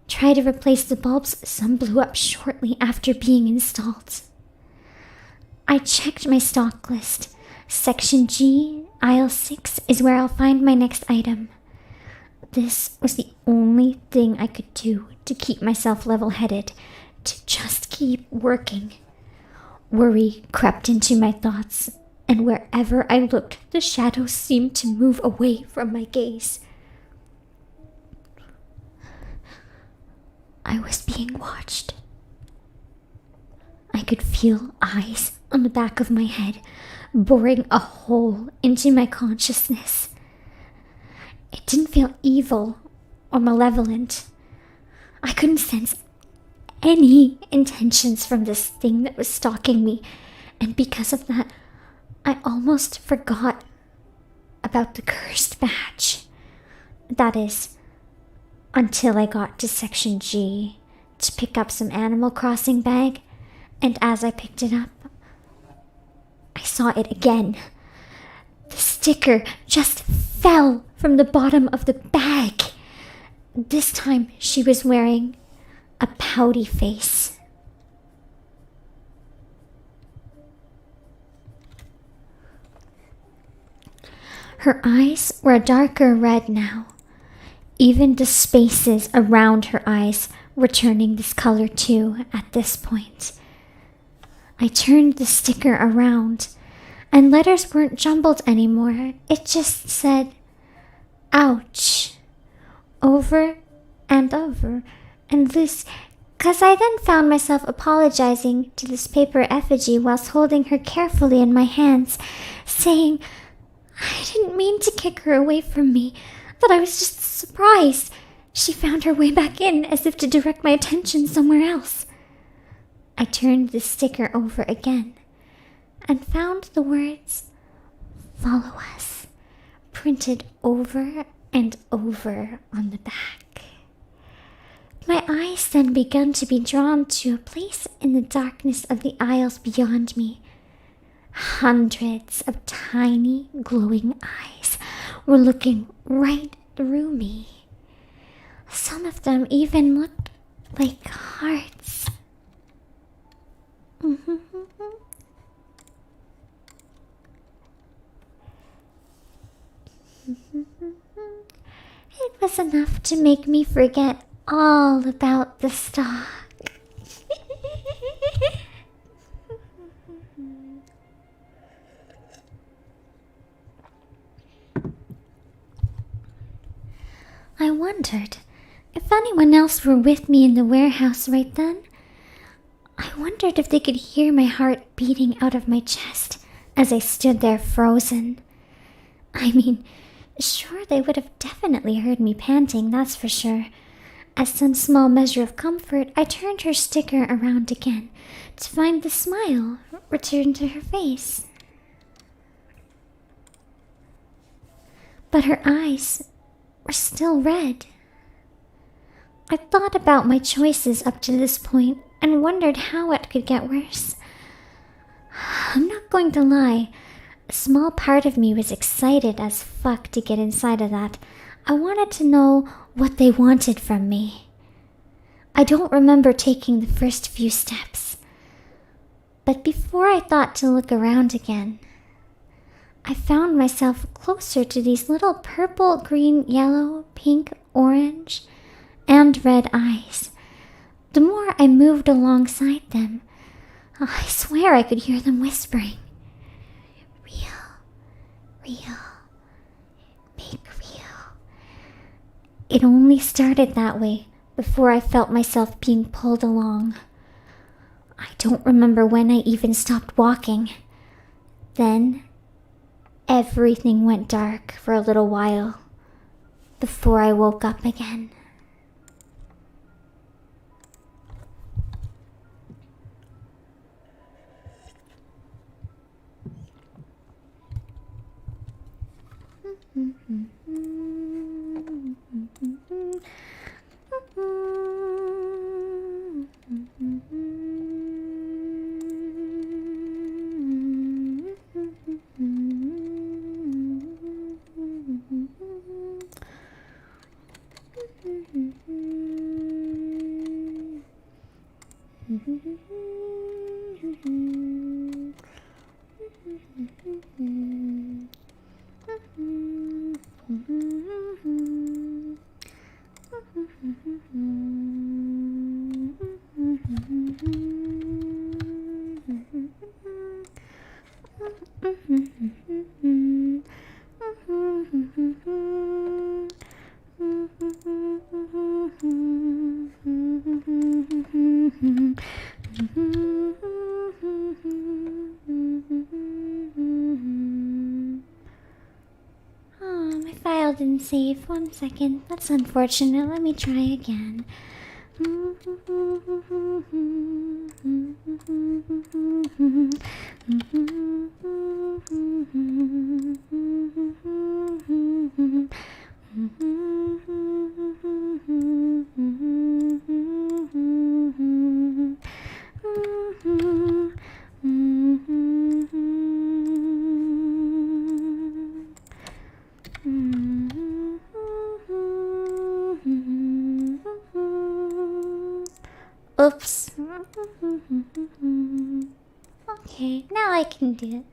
Tried to replace the bulbs, some blew up shortly after being installed. I checked my stock list. Section G, aisle 6 is where I'll find my next item. This was the only thing I could do to keep myself level-headed, to just keep working. Worry crept into my thoughts, and wherever I looked, the shadows seemed to move away from my gaze. I was being watched. I could feel eyes on the back of my head, boring a hole into my consciousness. It didn't feel evil or malevolent. I couldn't sense any intentions from this thing that was stalking me, and because of that, I almost forgot about the cursed badge. That is, until I got to Section G to pick up some Animal Crossing bag, and as I picked it up, I saw it again. sticker just fell from the bottom of the bag. This time she was wearing a pouty face. Her eyes were a darker red now. Even the spaces around her eyes were turning this color too at this point. I turned the sticker around, and letters weren't jumbled anymore. It just said, ouch, over and over, and loose, cause I then found myself apologizing to this paper effigy whilst holding her carefully in my hands, saying, I didn't mean to kick her away from me, that I was just surprised. She found her way back in as if to direct my attention somewhere else. I turned the sticker over again and found the words, follow us, printed over and over on the back. My eyes then began to be drawn to a place in the darkness of the aisles beyond me. Hundreds of tiny, glowing eyes were looking right through me. Some of them even looked like hearts. It was enough to make me forget all about the stock. I wondered if anyone else were with me in the warehouse right then. I wondered if they could hear my heart beating out of my chest as I stood there frozen. I mean, sure, they would have definitely heard me panting, that's for sure. As some small measure of comfort, I turned her sticker around again to find the smile return to her face. But her eyes were still red. I thought about my choices up to this point and wondered how it could get worse. I'm not going to lie, a small part of me was excited as fuck to get inside of that. I wanted to know what they wanted from me. I don't remember taking the first few steps, but before I thought to look around again, I found myself closer to these little purple, green, yellow, pink, orange, and red eyes. The more I moved alongside them, I swear I could hear them whispering, real, make real. It only started that way before I felt myself being pulled along. I don't remember when I even stopped walking. Then everything went dark for a little while before I woke up again. My file didn't save. 1 second. That's unfortunate. Let me try again. Oops. Okay, now I can do it.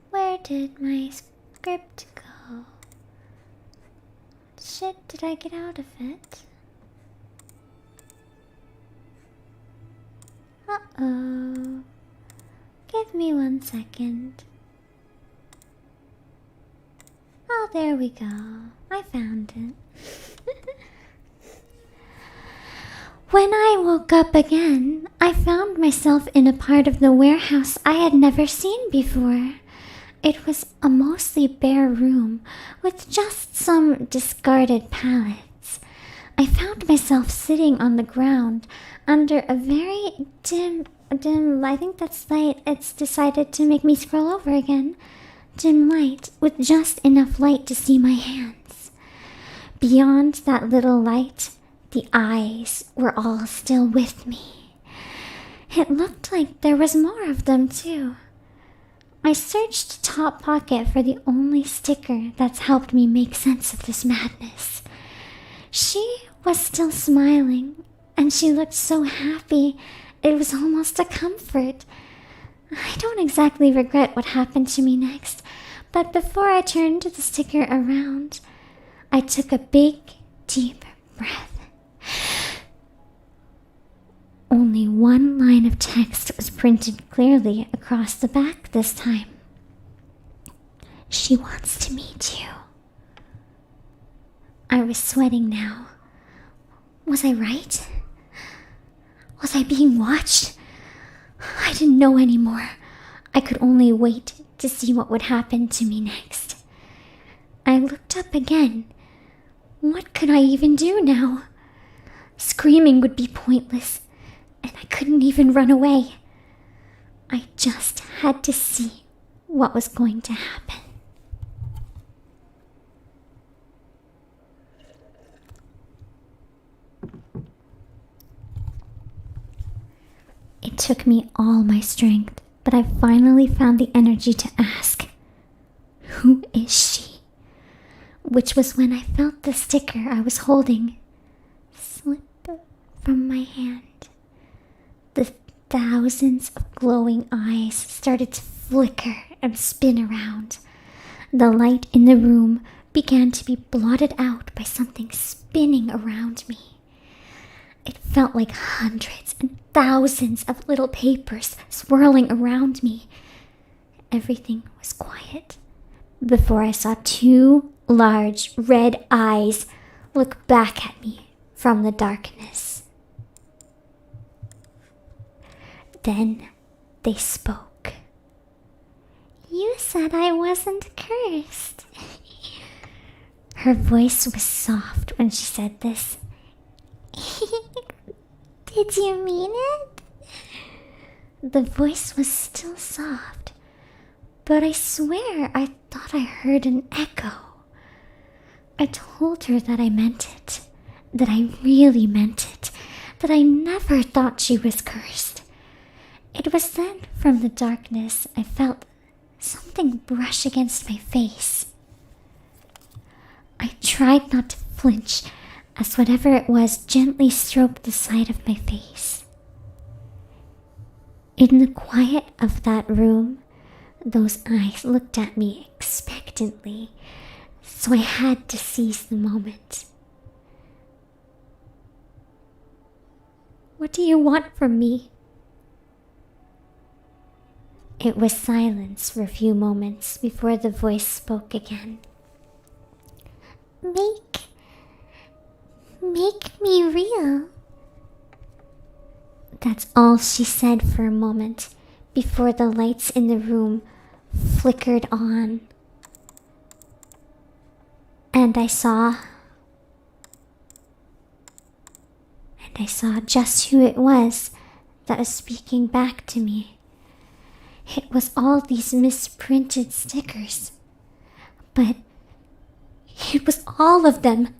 Where did my script go? Shit, did I get out of it? Uh-oh. Give me 1 second. Oh, there we go. I found it. When I woke up again, I found myself in a part of the warehouse I had never seen before. It was a mostly bare room with just some discarded pallets. I found myself sitting on the ground under a very dim, I think that's light. It's decided to make me scroll over again. Dim light with just enough light to see my hands. Beyond that little light, the eyes were all still with me. It looked like there was more of them too. I searched top pocket for the only sticker that's helped me make sense of this madness. She was still smiling, and she looked so happy, it was almost a comfort. I don't exactly regret what happened to me next, but before I turned the sticker around, I took a big, deep breath. Only one line of text was printed clearly across the back this time. She wants to meet you. I was sweating now. Was I right? Was I being watched? I didn't know anymore. I could only wait to see what would happen to me next. I looked up again. What could I even do now? Screaming would be pointless, and I couldn't even run away. I just had to see what was going to happen. It took me all my strength, but I finally found the energy to ask, "Who is she?" Which was when I felt the sticker I was holding slip from my hand. The thousands of glowing eyes started to flicker and spin around. The light in the room began to be blotted out by something spinning around me. It felt like hundreds and thousands of little papers swirling around me. Everything was quiet before I saw two large red eyes look back at me from the darkness. Then they spoke. "You said I wasn't cursed." Her voice was soft when she said this. "Did you mean it?" The voice was still soft, but I swear I thought I heard an echo. I told her that I meant it, that I really meant it, that I never thought she was cursed. It was then, from the darkness, I felt something brush against my face. I tried not to flinch as whatever it was gently stroked the side of my face. In the quiet of that room, those eyes looked at me expectantly, so I had to seize the moment. "What do you want from me?" It was silence for a few moments before the voice spoke again. Make me real." That's all she said for a moment before the lights in the room flickered on. And I saw just who it was that was speaking back to me. It was all these misprinted stickers, but it was all of them,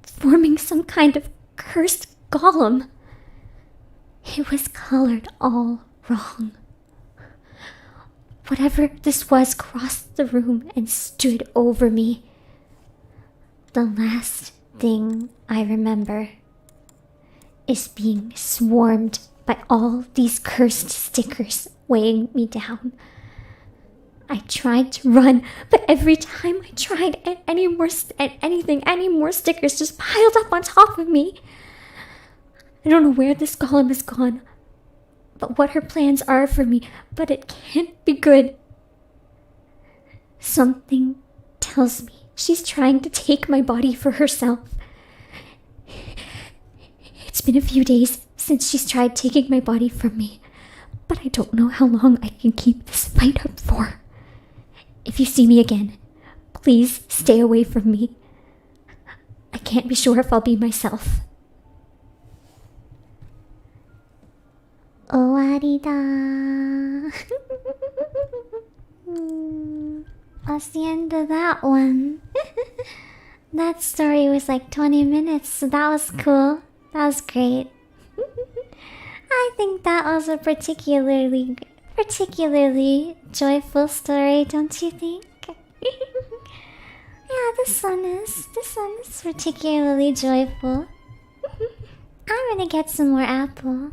forming some kind of cursed golem. It was colored all wrong. Whatever this was crossed the room and stood over me. The last thing I remember is being swarmed by all these cursed stickers weighing me down. I tried to run, but every time I tried, any more stickers just piled up on top of me. I don't know where this golem has gone, but what her plans are for me, but it can't be good. Something tells me she's trying to take my body for herself. It's been a few days since she's tried taking my body from me, but I don't know how long I can keep this fight up for. If you see me again, please stay away from me. I can't be sure if I'll be myself. 終わりだThat's the end of that one. That story was like 20 minutes, so that was cool. That was great. I think that was a particularly joyful story, don't you think? Yeah, this one is particularly joyful. I'm gonna get some more apple.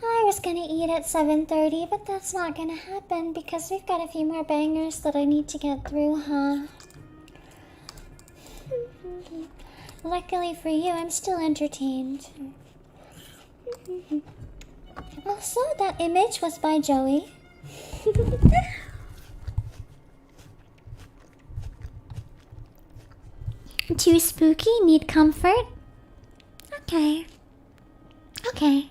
I was gonna eat at 7:30, but that's not gonna happen because we've got a few more bangers that I need to get through, huh? Luckily for you, I'm still entertained. Also, that image was by Joey. Too spooky? Need comfort? Okay. Okay.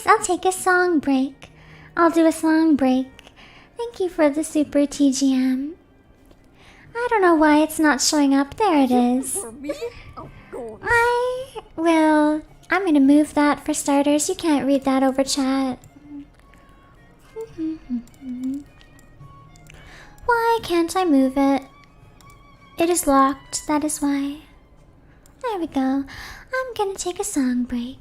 I'll take a song break. I'll do a song break. Thank you for the super TGM. I don't know why it's not showing up. There it is. I'm gonna move that for starters. You can't read that over chat. Why can't I move it? It is locked, that is why. There we go. I'm gonna take a song break.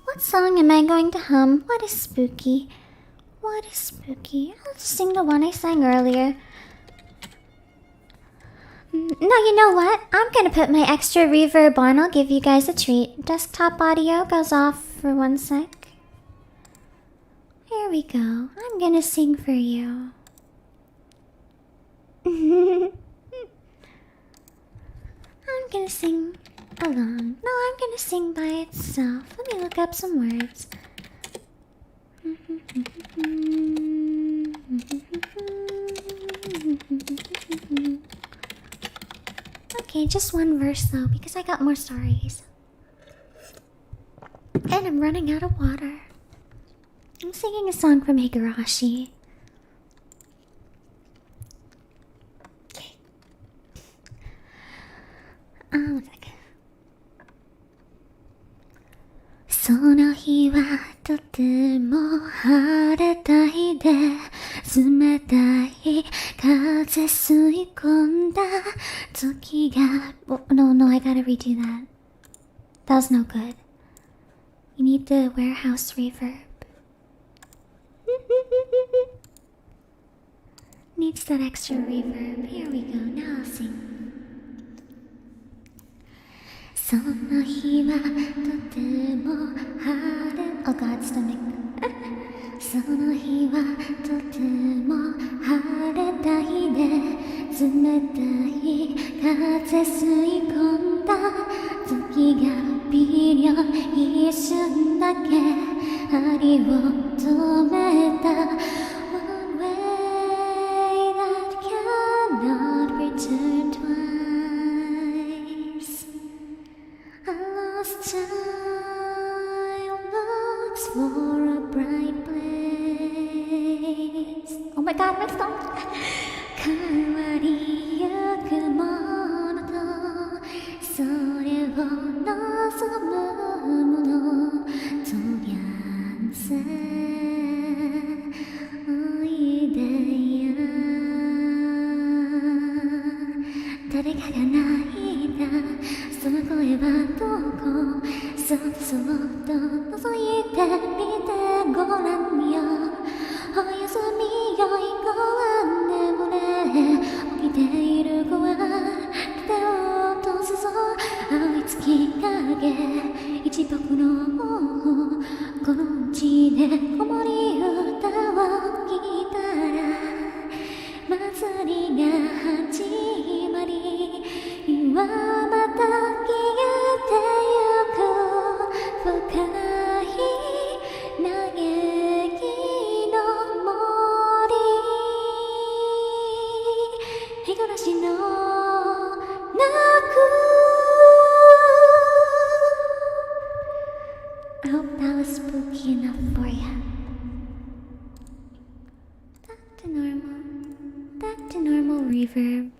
What song am I going to hum? What is spooky? What is spooky? I'll just sing the one I sang earlier. No, you know what? I'm gonna put my extra reverb on. I'll give you guys a treat. Desktop audio goes off for 1 sec. Here we go. I'm gonna sing for you. I'm gonna sing along. No, I'm gonna sing by itself. Let me look up some words. Okay, just one verse though, because I got more stories. And I'm running out of water. I'm singing a song from Higurashi. Okay. 1 sec. その日はとても晴れた日で冷たい風吸い込んだ時が No, I gotta redo that. That was no good. You need the warehouse reverb. Needs that extra reverb. Here we go. Now I'll sing. その日はとても晴れ Oh God, stomach その日はとても晴れた日で冷たい風吸い込んだ時が微妙一瞬だけ針を止めた One way that cannot return twice god, my phone! 変わりゆくものとそれを望むものとりゃんさおいでよ誰かが泣いたその声はどこそっとそっと覗いてみてごらんよおやすみよい子は眠れ起きている子は手を落とすぞ青い月影一僕のこの地で子守歌を聴いたら祭りが始まり今また消えてゆく深い嘆きの森日暮らしの泣く I hope that was spooky enough for you. Back to normal reverb.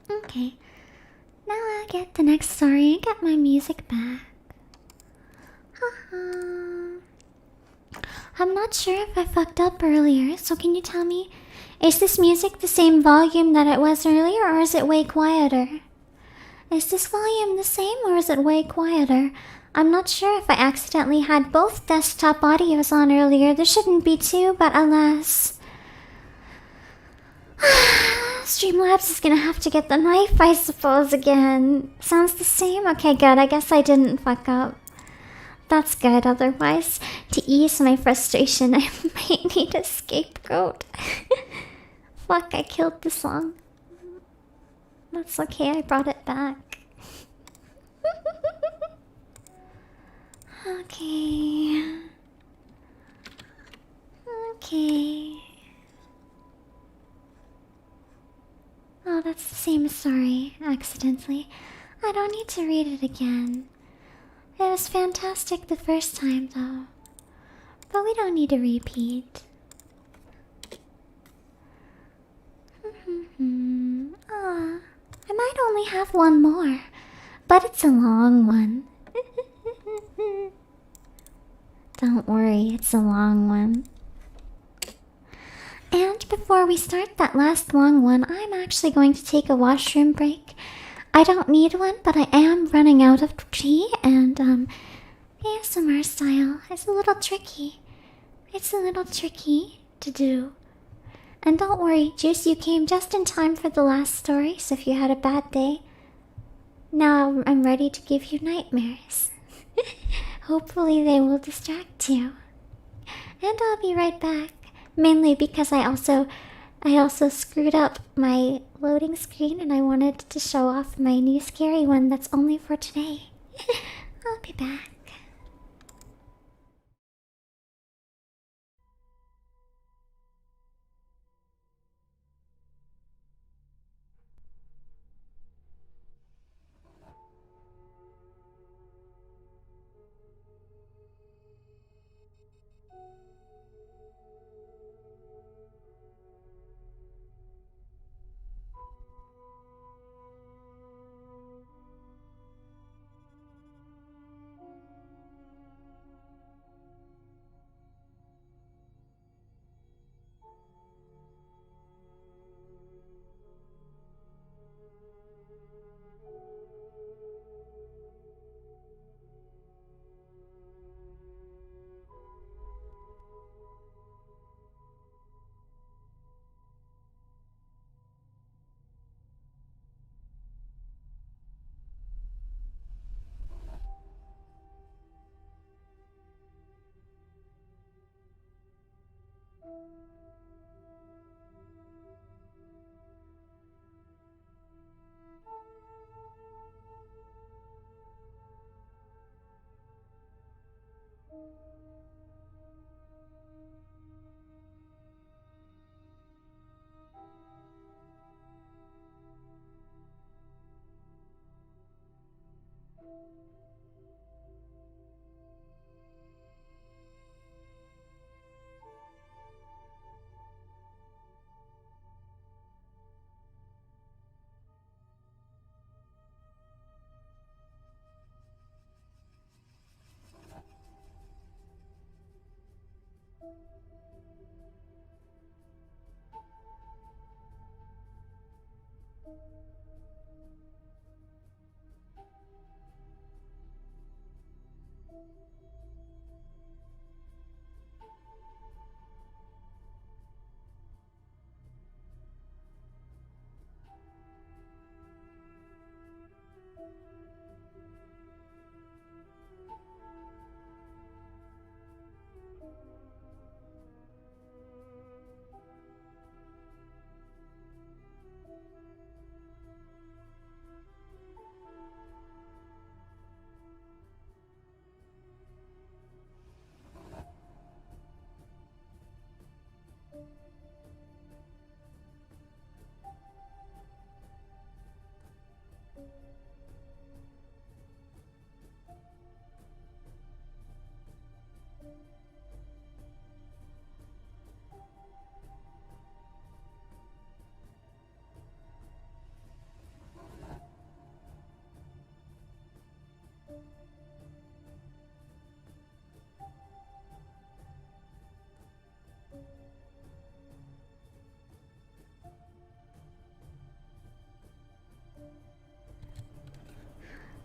Okay, now I'll get the next story and get my music back. I'm not sure if I fucked up earlier, so can you tell me, is this music the same volume that it was earlier, or is it way quieter? Is this volume the same, or is it way quieter? I'm not sure if I accidentally had both desktop audios on earlier. There shouldn't be two, but alas. Streamlabs is gonna have to get the knife, I suppose, again. Sounds the same? Okay, good. I guess I didn't fuck up. That's good. Otherwise, to ease my frustration, I might need a scapegoat. Fuck, I killed the song. That's okay, I brought it back. Okay. Okay. Oh, that's the same story, accidentally. I don't need to read it again. It was fantastic the first time, though. But we don't need to repeat. I might only have one more, but it's a long one. Don't worry, it's a long one. And before we start that last long one, I'm actually going to take a washroom break. I don't need one, but I am running out of tea, and ASMR style is a little tricky. It's a little tricky to do. And don't worry, Juice, you came just in time for the last story, so if you had a bad day, now I'm ready to give you nightmares. Hopefully they will distract you. And I'll be right back, mainly because I also screwed up my loading screen and I wanted to show off my new scary one that's only for today. I'll be back.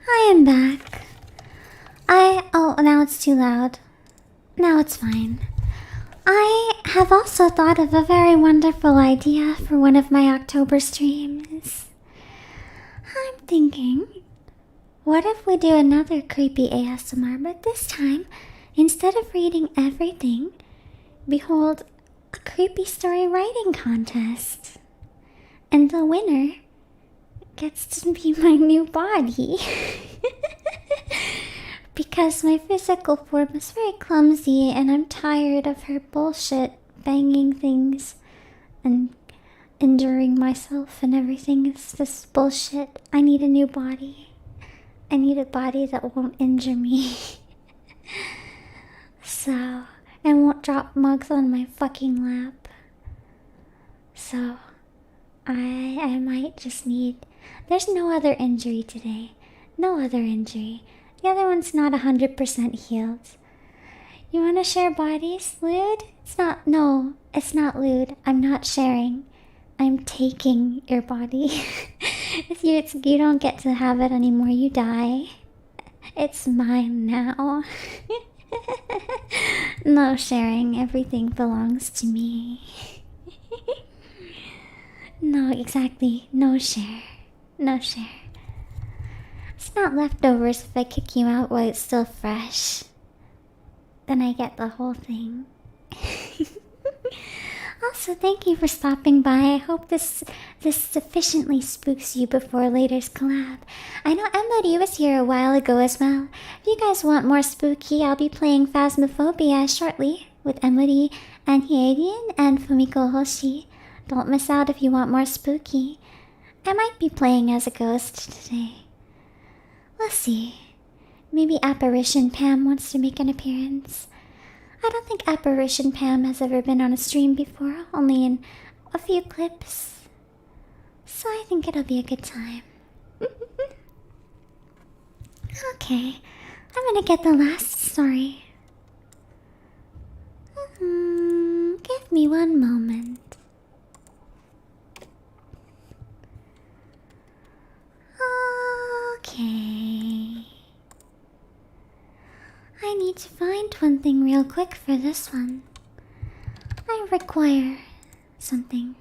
I am back. Oh, now it's too loud. Now it's fine. I have also thought of a very wonderful idea for one of my October streams. I'm thinking, what if we do another creepy ASMR, but this time, instead of reading everything, behold a creepy story writing contest. And the winner gets to be my new body. Because my physical form is very clumsy and I'm tired of her bullshit banging things and injuring myself and everything. It's just bullshit. I need a new body. I need a body that won't injure me. So, and won't drop mugs on my fucking lap. So, I might just need... There's no other injury today. No other injury. The other one's not 100% healed. You wanna share bodies, Lude? No, it's not lewd. I'm not sharing. I'm taking your body. If you don't get to have it anymore, you die. It's mine now. No sharing. Everything belongs to me. No, exactly. No share. No share. It's not leftovers if I kick you out while it's still fresh. Then I get the whole thing. Also, thank you for stopping by. I hope this sufficiently spooks you before later's collab. I know Emily was here a while ago as well. If you guys want more spooky, I'll be playing Phasmophobia shortly with Emily and Hyadian and Fumiko Hoshi. Don't miss out if you want more spooky. I might be playing as a ghost today. We'll see. Maybe Apparition Pam wants to make an appearance. I don't think Apparition Pam has ever been on a stream before, only in a few clips. So I think it'll be a good time. Okay, I'm gonna get the last story. Give me one moment. Okay. I need to find one thing real quick for this one. I require something.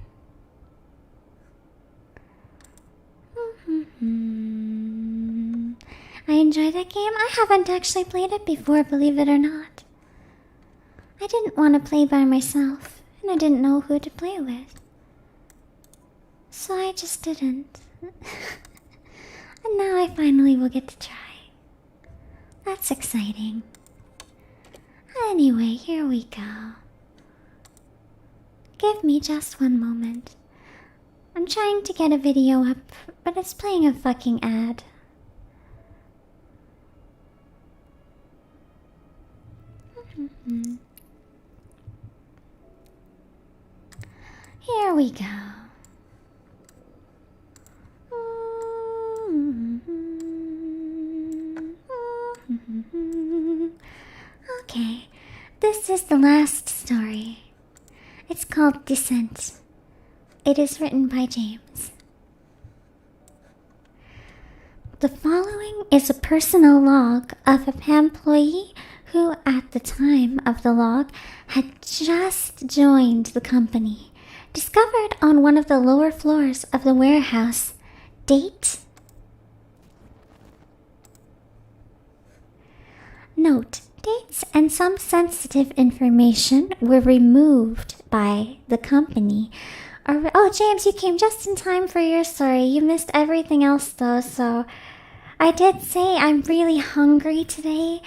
I enjoy that game. I haven't actually played it before, believe it or not. I didn't want to play by myself, and I didn't know who to play with. So I just didn't. And now I finally will get to try. That's exciting. Anyway, here we go. Give me just one moment. I'm trying to get a video up, but it's playing a fucking ad. Here we go. Okay, this is the last story. It's called Descent. It is written by James. The following is a personal log of a PAMployee who, at the time of the log, had just joined the company. Discovered on one of the lower floors of the warehouse. Date. Note, dates and some sensitive information were removed by the company. Oh, James, you came just in time for your story. You missed everything else, though, so... I did say I'm really hungry today.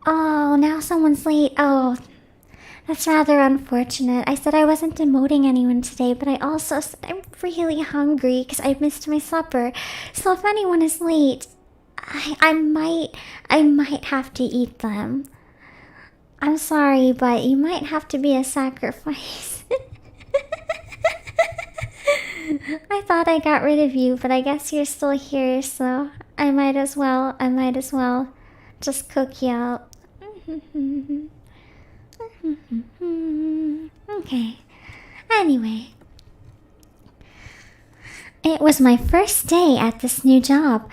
Oh, now someone's late. Oh, that's rather unfortunate. I said I wasn't demoting anyone today, but I also said I'm really hungry because I missed my supper. So if anyone is late, I might have to eat them. I'm sorry, but you might have to be a sacrifice. I thought I got rid of you, but I guess you're still here, so I might as well just cook you out. Okay. Anyway. It was my first day at this new job.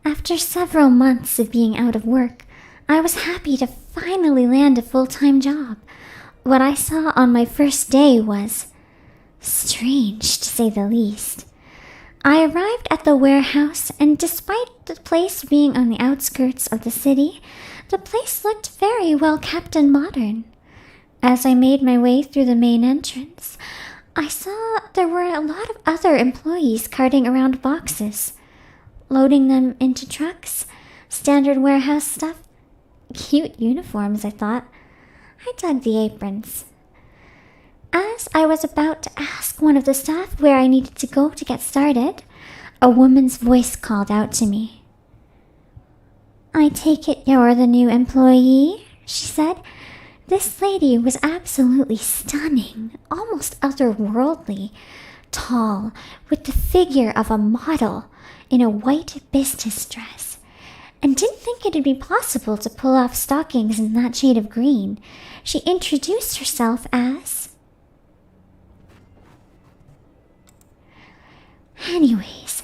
After several months of being out of work, I was happy to finally land a full-time job. What I saw on my first day was strange, to say the least. I arrived at the warehouse, and despite the place being on the outskirts of the city, the place looked very well kept and modern. As I made my way through the main entrance, I saw there were a lot of other employees carting around boxes, loading them into trucks, standard warehouse stuff. Cute uniforms, I thought. I dug the aprons. As I was about to ask one of the staff where I needed to go to get started, a woman's voice called out to me. "I take it you're the new employee," she said. This lady was absolutely stunning, almost otherworldly, tall, with the figure of a model in a white business dress, and didn't think it'd be possible to pull off stockings in that shade of green. She introduced herself as... Anyways,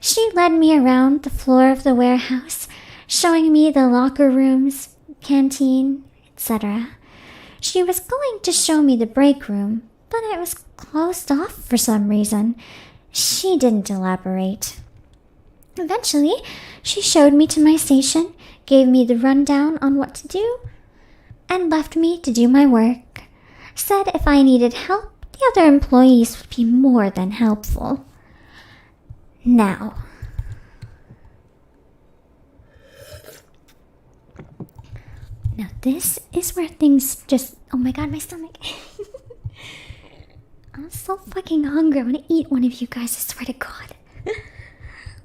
she led me around the floor of the warehouse, showing me the locker rooms, canteen, etc. She was going to show me the break room, but it was closed off for some reason. She didn't elaborate. Eventually, she showed me to my station, gave me the rundown on what to do, and left me to do my work. Said if I needed help, the other employees would be more than helpful. Now, this is where things just... Oh my god, my stomach. I'm so fucking hungry. I want to eat one of you guys, I swear to god.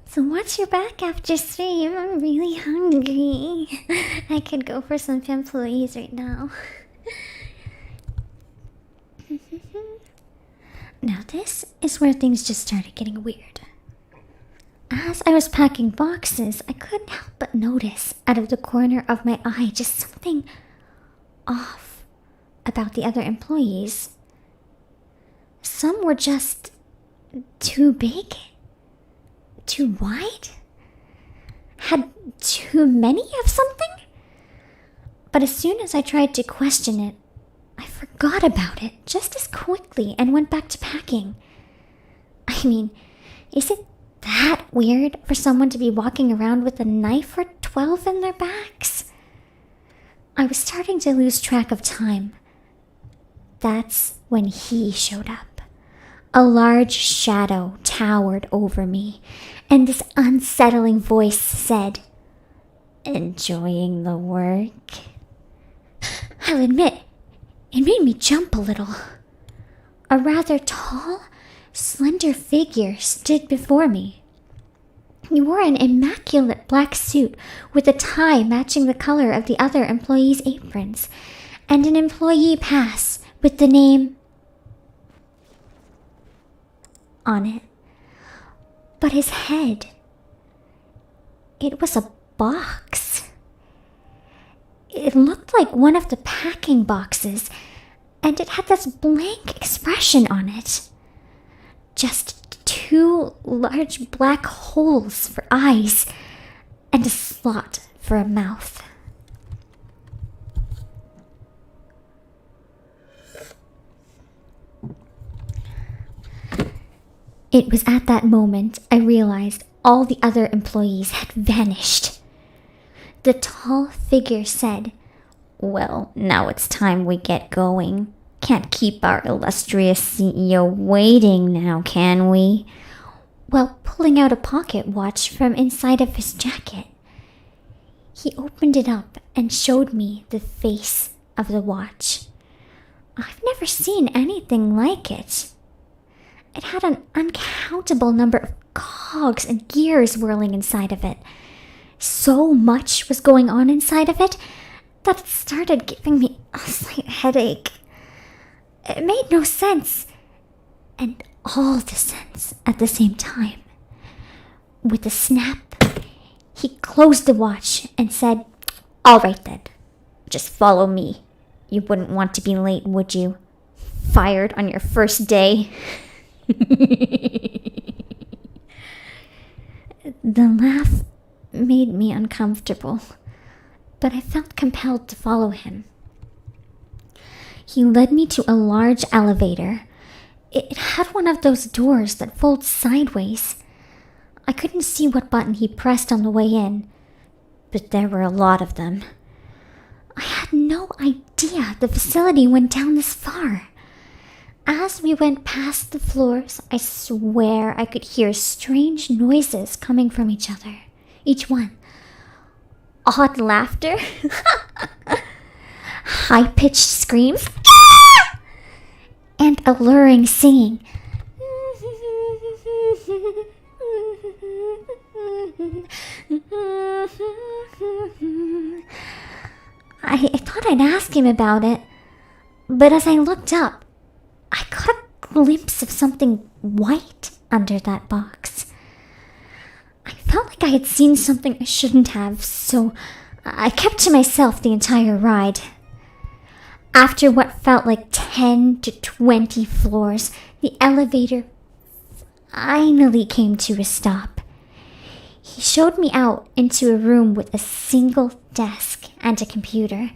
So watch your back after stream. I'm really hungry. I could go for some PAMployees right now. Now this is where things just started getting weird. As I was packing boxes, I couldn't help but notice out of the corner of my eye just something off about the other employees. Some were just too big, too wide, had too many of something. But as soon as I tried to question it, I forgot about it just as quickly and went back to packing. I mean, is it that weird for someone to be walking around with a knife or 12 in their backs? I was starting to lose track of time. That's when he showed up. A large shadow towered over me, and this unsettling voice said, "Enjoying the work?" I'll admit, it made me jump a little. A rather tall, slender figure stood before me. He wore an immaculate black suit with a tie matching the color of the other employees' aprons, and an employee pass with the name on it. But his head, it was a box. It looked like one of the packing boxes, and it had this blank expression on it. Just 2 large black holes for eyes and a slot for a mouth. It was at that moment I realized all the other employees had vanished. The tall figure said, "Well, now it's time we get going. Can't keep our illustrious CEO waiting now, can we?" While pulling out a pocket watch from inside of his jacket. He opened it up and showed me the face of the watch. I've never seen anything like it. It had an uncountable number of cogs and gears whirling inside of it. So much was going on inside of it that it started giving me a slight headache. It made no sense, and all the sense at the same time. With a snap, he closed the watch and said, "All right then, just follow me. You wouldn't want to be late, would you? Fired on your first day." The laugh made me uncomfortable, but I felt compelled to follow him. He led me to a large elevator. It had one of those doors that fold sideways. I couldn't see what button he pressed on the way in, but there were a lot of them. I had no idea the facility went down this far. As we went past the floors, I swear I could hear strange noises coming from each one. Odd laughter, high-pitched screams, and alluring singing. I thought I'd ask him about it, but as I looked up, I caught a glimpse of something white under that box. I felt like I had seen something I shouldn't have, so I kept to myself the entire ride. After what felt like 10 to 20 floors, the elevator finally came to a stop. He showed me out into a room with a single desk and a computer,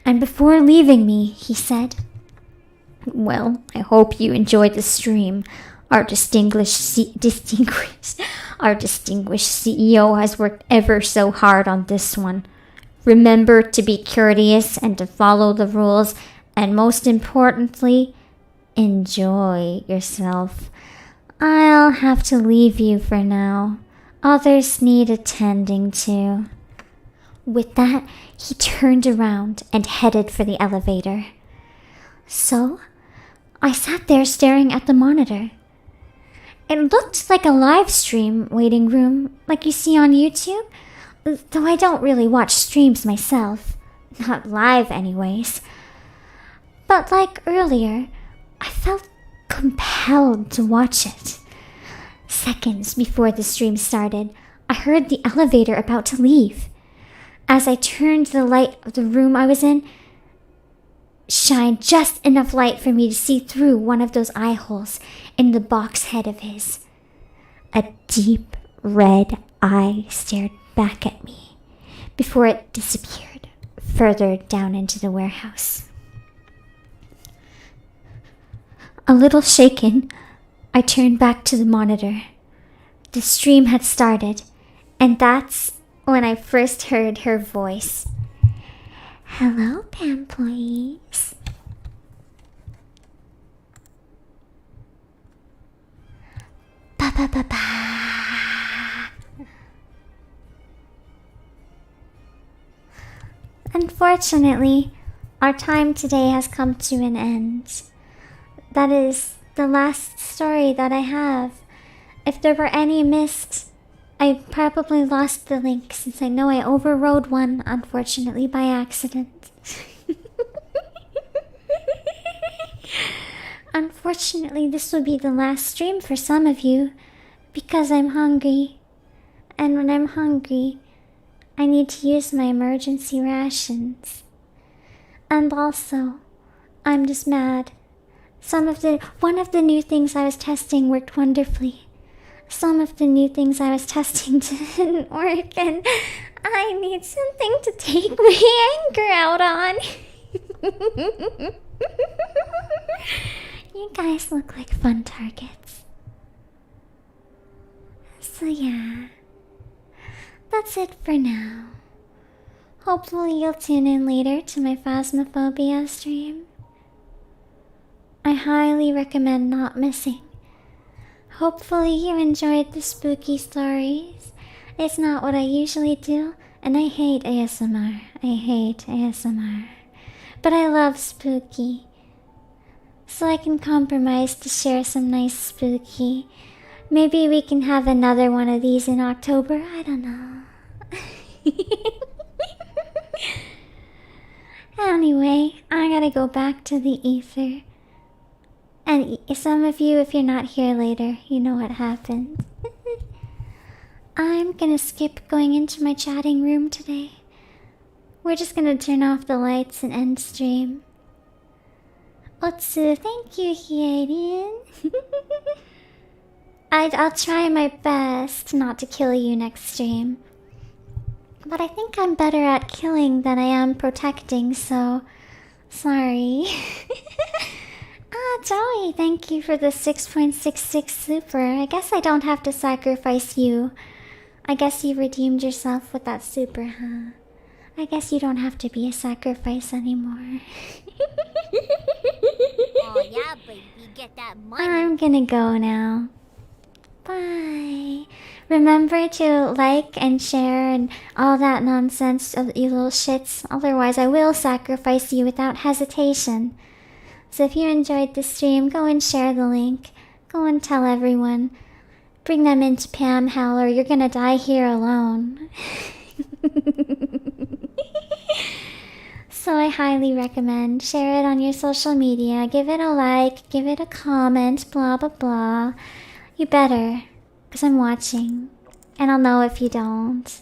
and before leaving me, he said, "Well, I hope you enjoyed the stream. Our distinguished CEO has worked ever so hard on this one. Remember to be courteous and to follow the rules, and most importantly, enjoy yourself. I'll have to leave you for now. Others need attending to." With that, he turned around and headed for the elevator. So, I sat there staring at the monitor. It looked like a live stream waiting room like you see on YouTube, though I don't really watch streams myself. Not live anyways. But like earlier, I felt compelled to watch it. Seconds before the stream started, I heard the elevator about to leave. As I turned the light of the room I was in, shined just enough light for me to see through one of those eye holes in the box head of his. A deep red eye stared back at me before it disappeared further down into the warehouse. A little shaken, I turned back to the monitor. The stream had started, and that's when I first heard her voice. "Hello, PAMployees. Ba-ba-ba-ba." Unfortunately, our time today has come to an end. That is the last story that I have. If there were any missed, I probably lost the link since I know I overrode one, unfortunately, by accident. Unfortunately, this will be the last stream for some of you because I'm hungry. And when I'm hungry, I need to use my emergency rations. And also, I'm just mad. One of the new things I was testing worked wonderfully. Some of the new things I was testing didn't work, and I need something to take my anger out on. You guys look like fun targets. So yeah, that's it for now. Hopefully you'll tune in later to my Phasmophobia stream. I highly recommend not missing. Hopefully you enjoyed the spooky stories. It's not what I usually do, and I hate ASMR. I hate ASMR. But I love spooky. So I can compromise to share some nice spooky. Maybe we can have another one of these in October. I don't know. Anyway, I gotta go back to the ether. And some of you, if you're not here later, you know what happened. I'm gonna skip going into my chatting room today. We're just gonna turn off the lights and end stream. Otsu, thank you, Hyadian. I'll try my best not to kill you next stream. But I think I'm better at killing than I am protecting, so... sorry. Joey, thank you for the 6.66 super. I guess I don't have to sacrifice you. I guess you redeemed yourself with that super, huh? I guess you don't have to be a sacrifice anymore.
Oh yeah, baby, get that money.
I'm gonna go now. Bye. Remember to like and share and all that nonsense, you little shits. Otherwise, I will sacrifice you without hesitation. So if you enjoyed the stream, go and share the link. Go and tell everyone. Bring them into Pam Hell or you're gonna die here alone. So I highly recommend. Share it on your social media. Give it a like. Give it a comment. Blah blah blah. You better. Because I'm watching. And I'll know if you don't.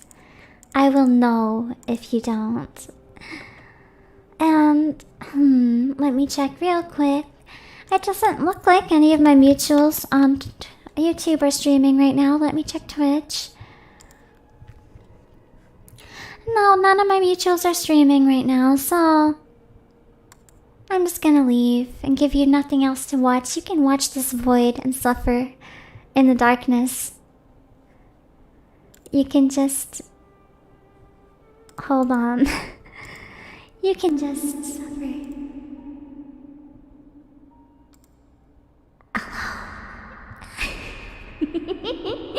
I will know if you don't. And, let me check real quick. It doesn't look like any of my mutuals on YouTube are streaming right now. Let me check Twitch. No, none of my mutuals are streaming right now, so... I'm just gonna leave and give you nothing else to watch. You can watch this void and suffer in the darkness. You can just... hold on. You can just suffer. Alone.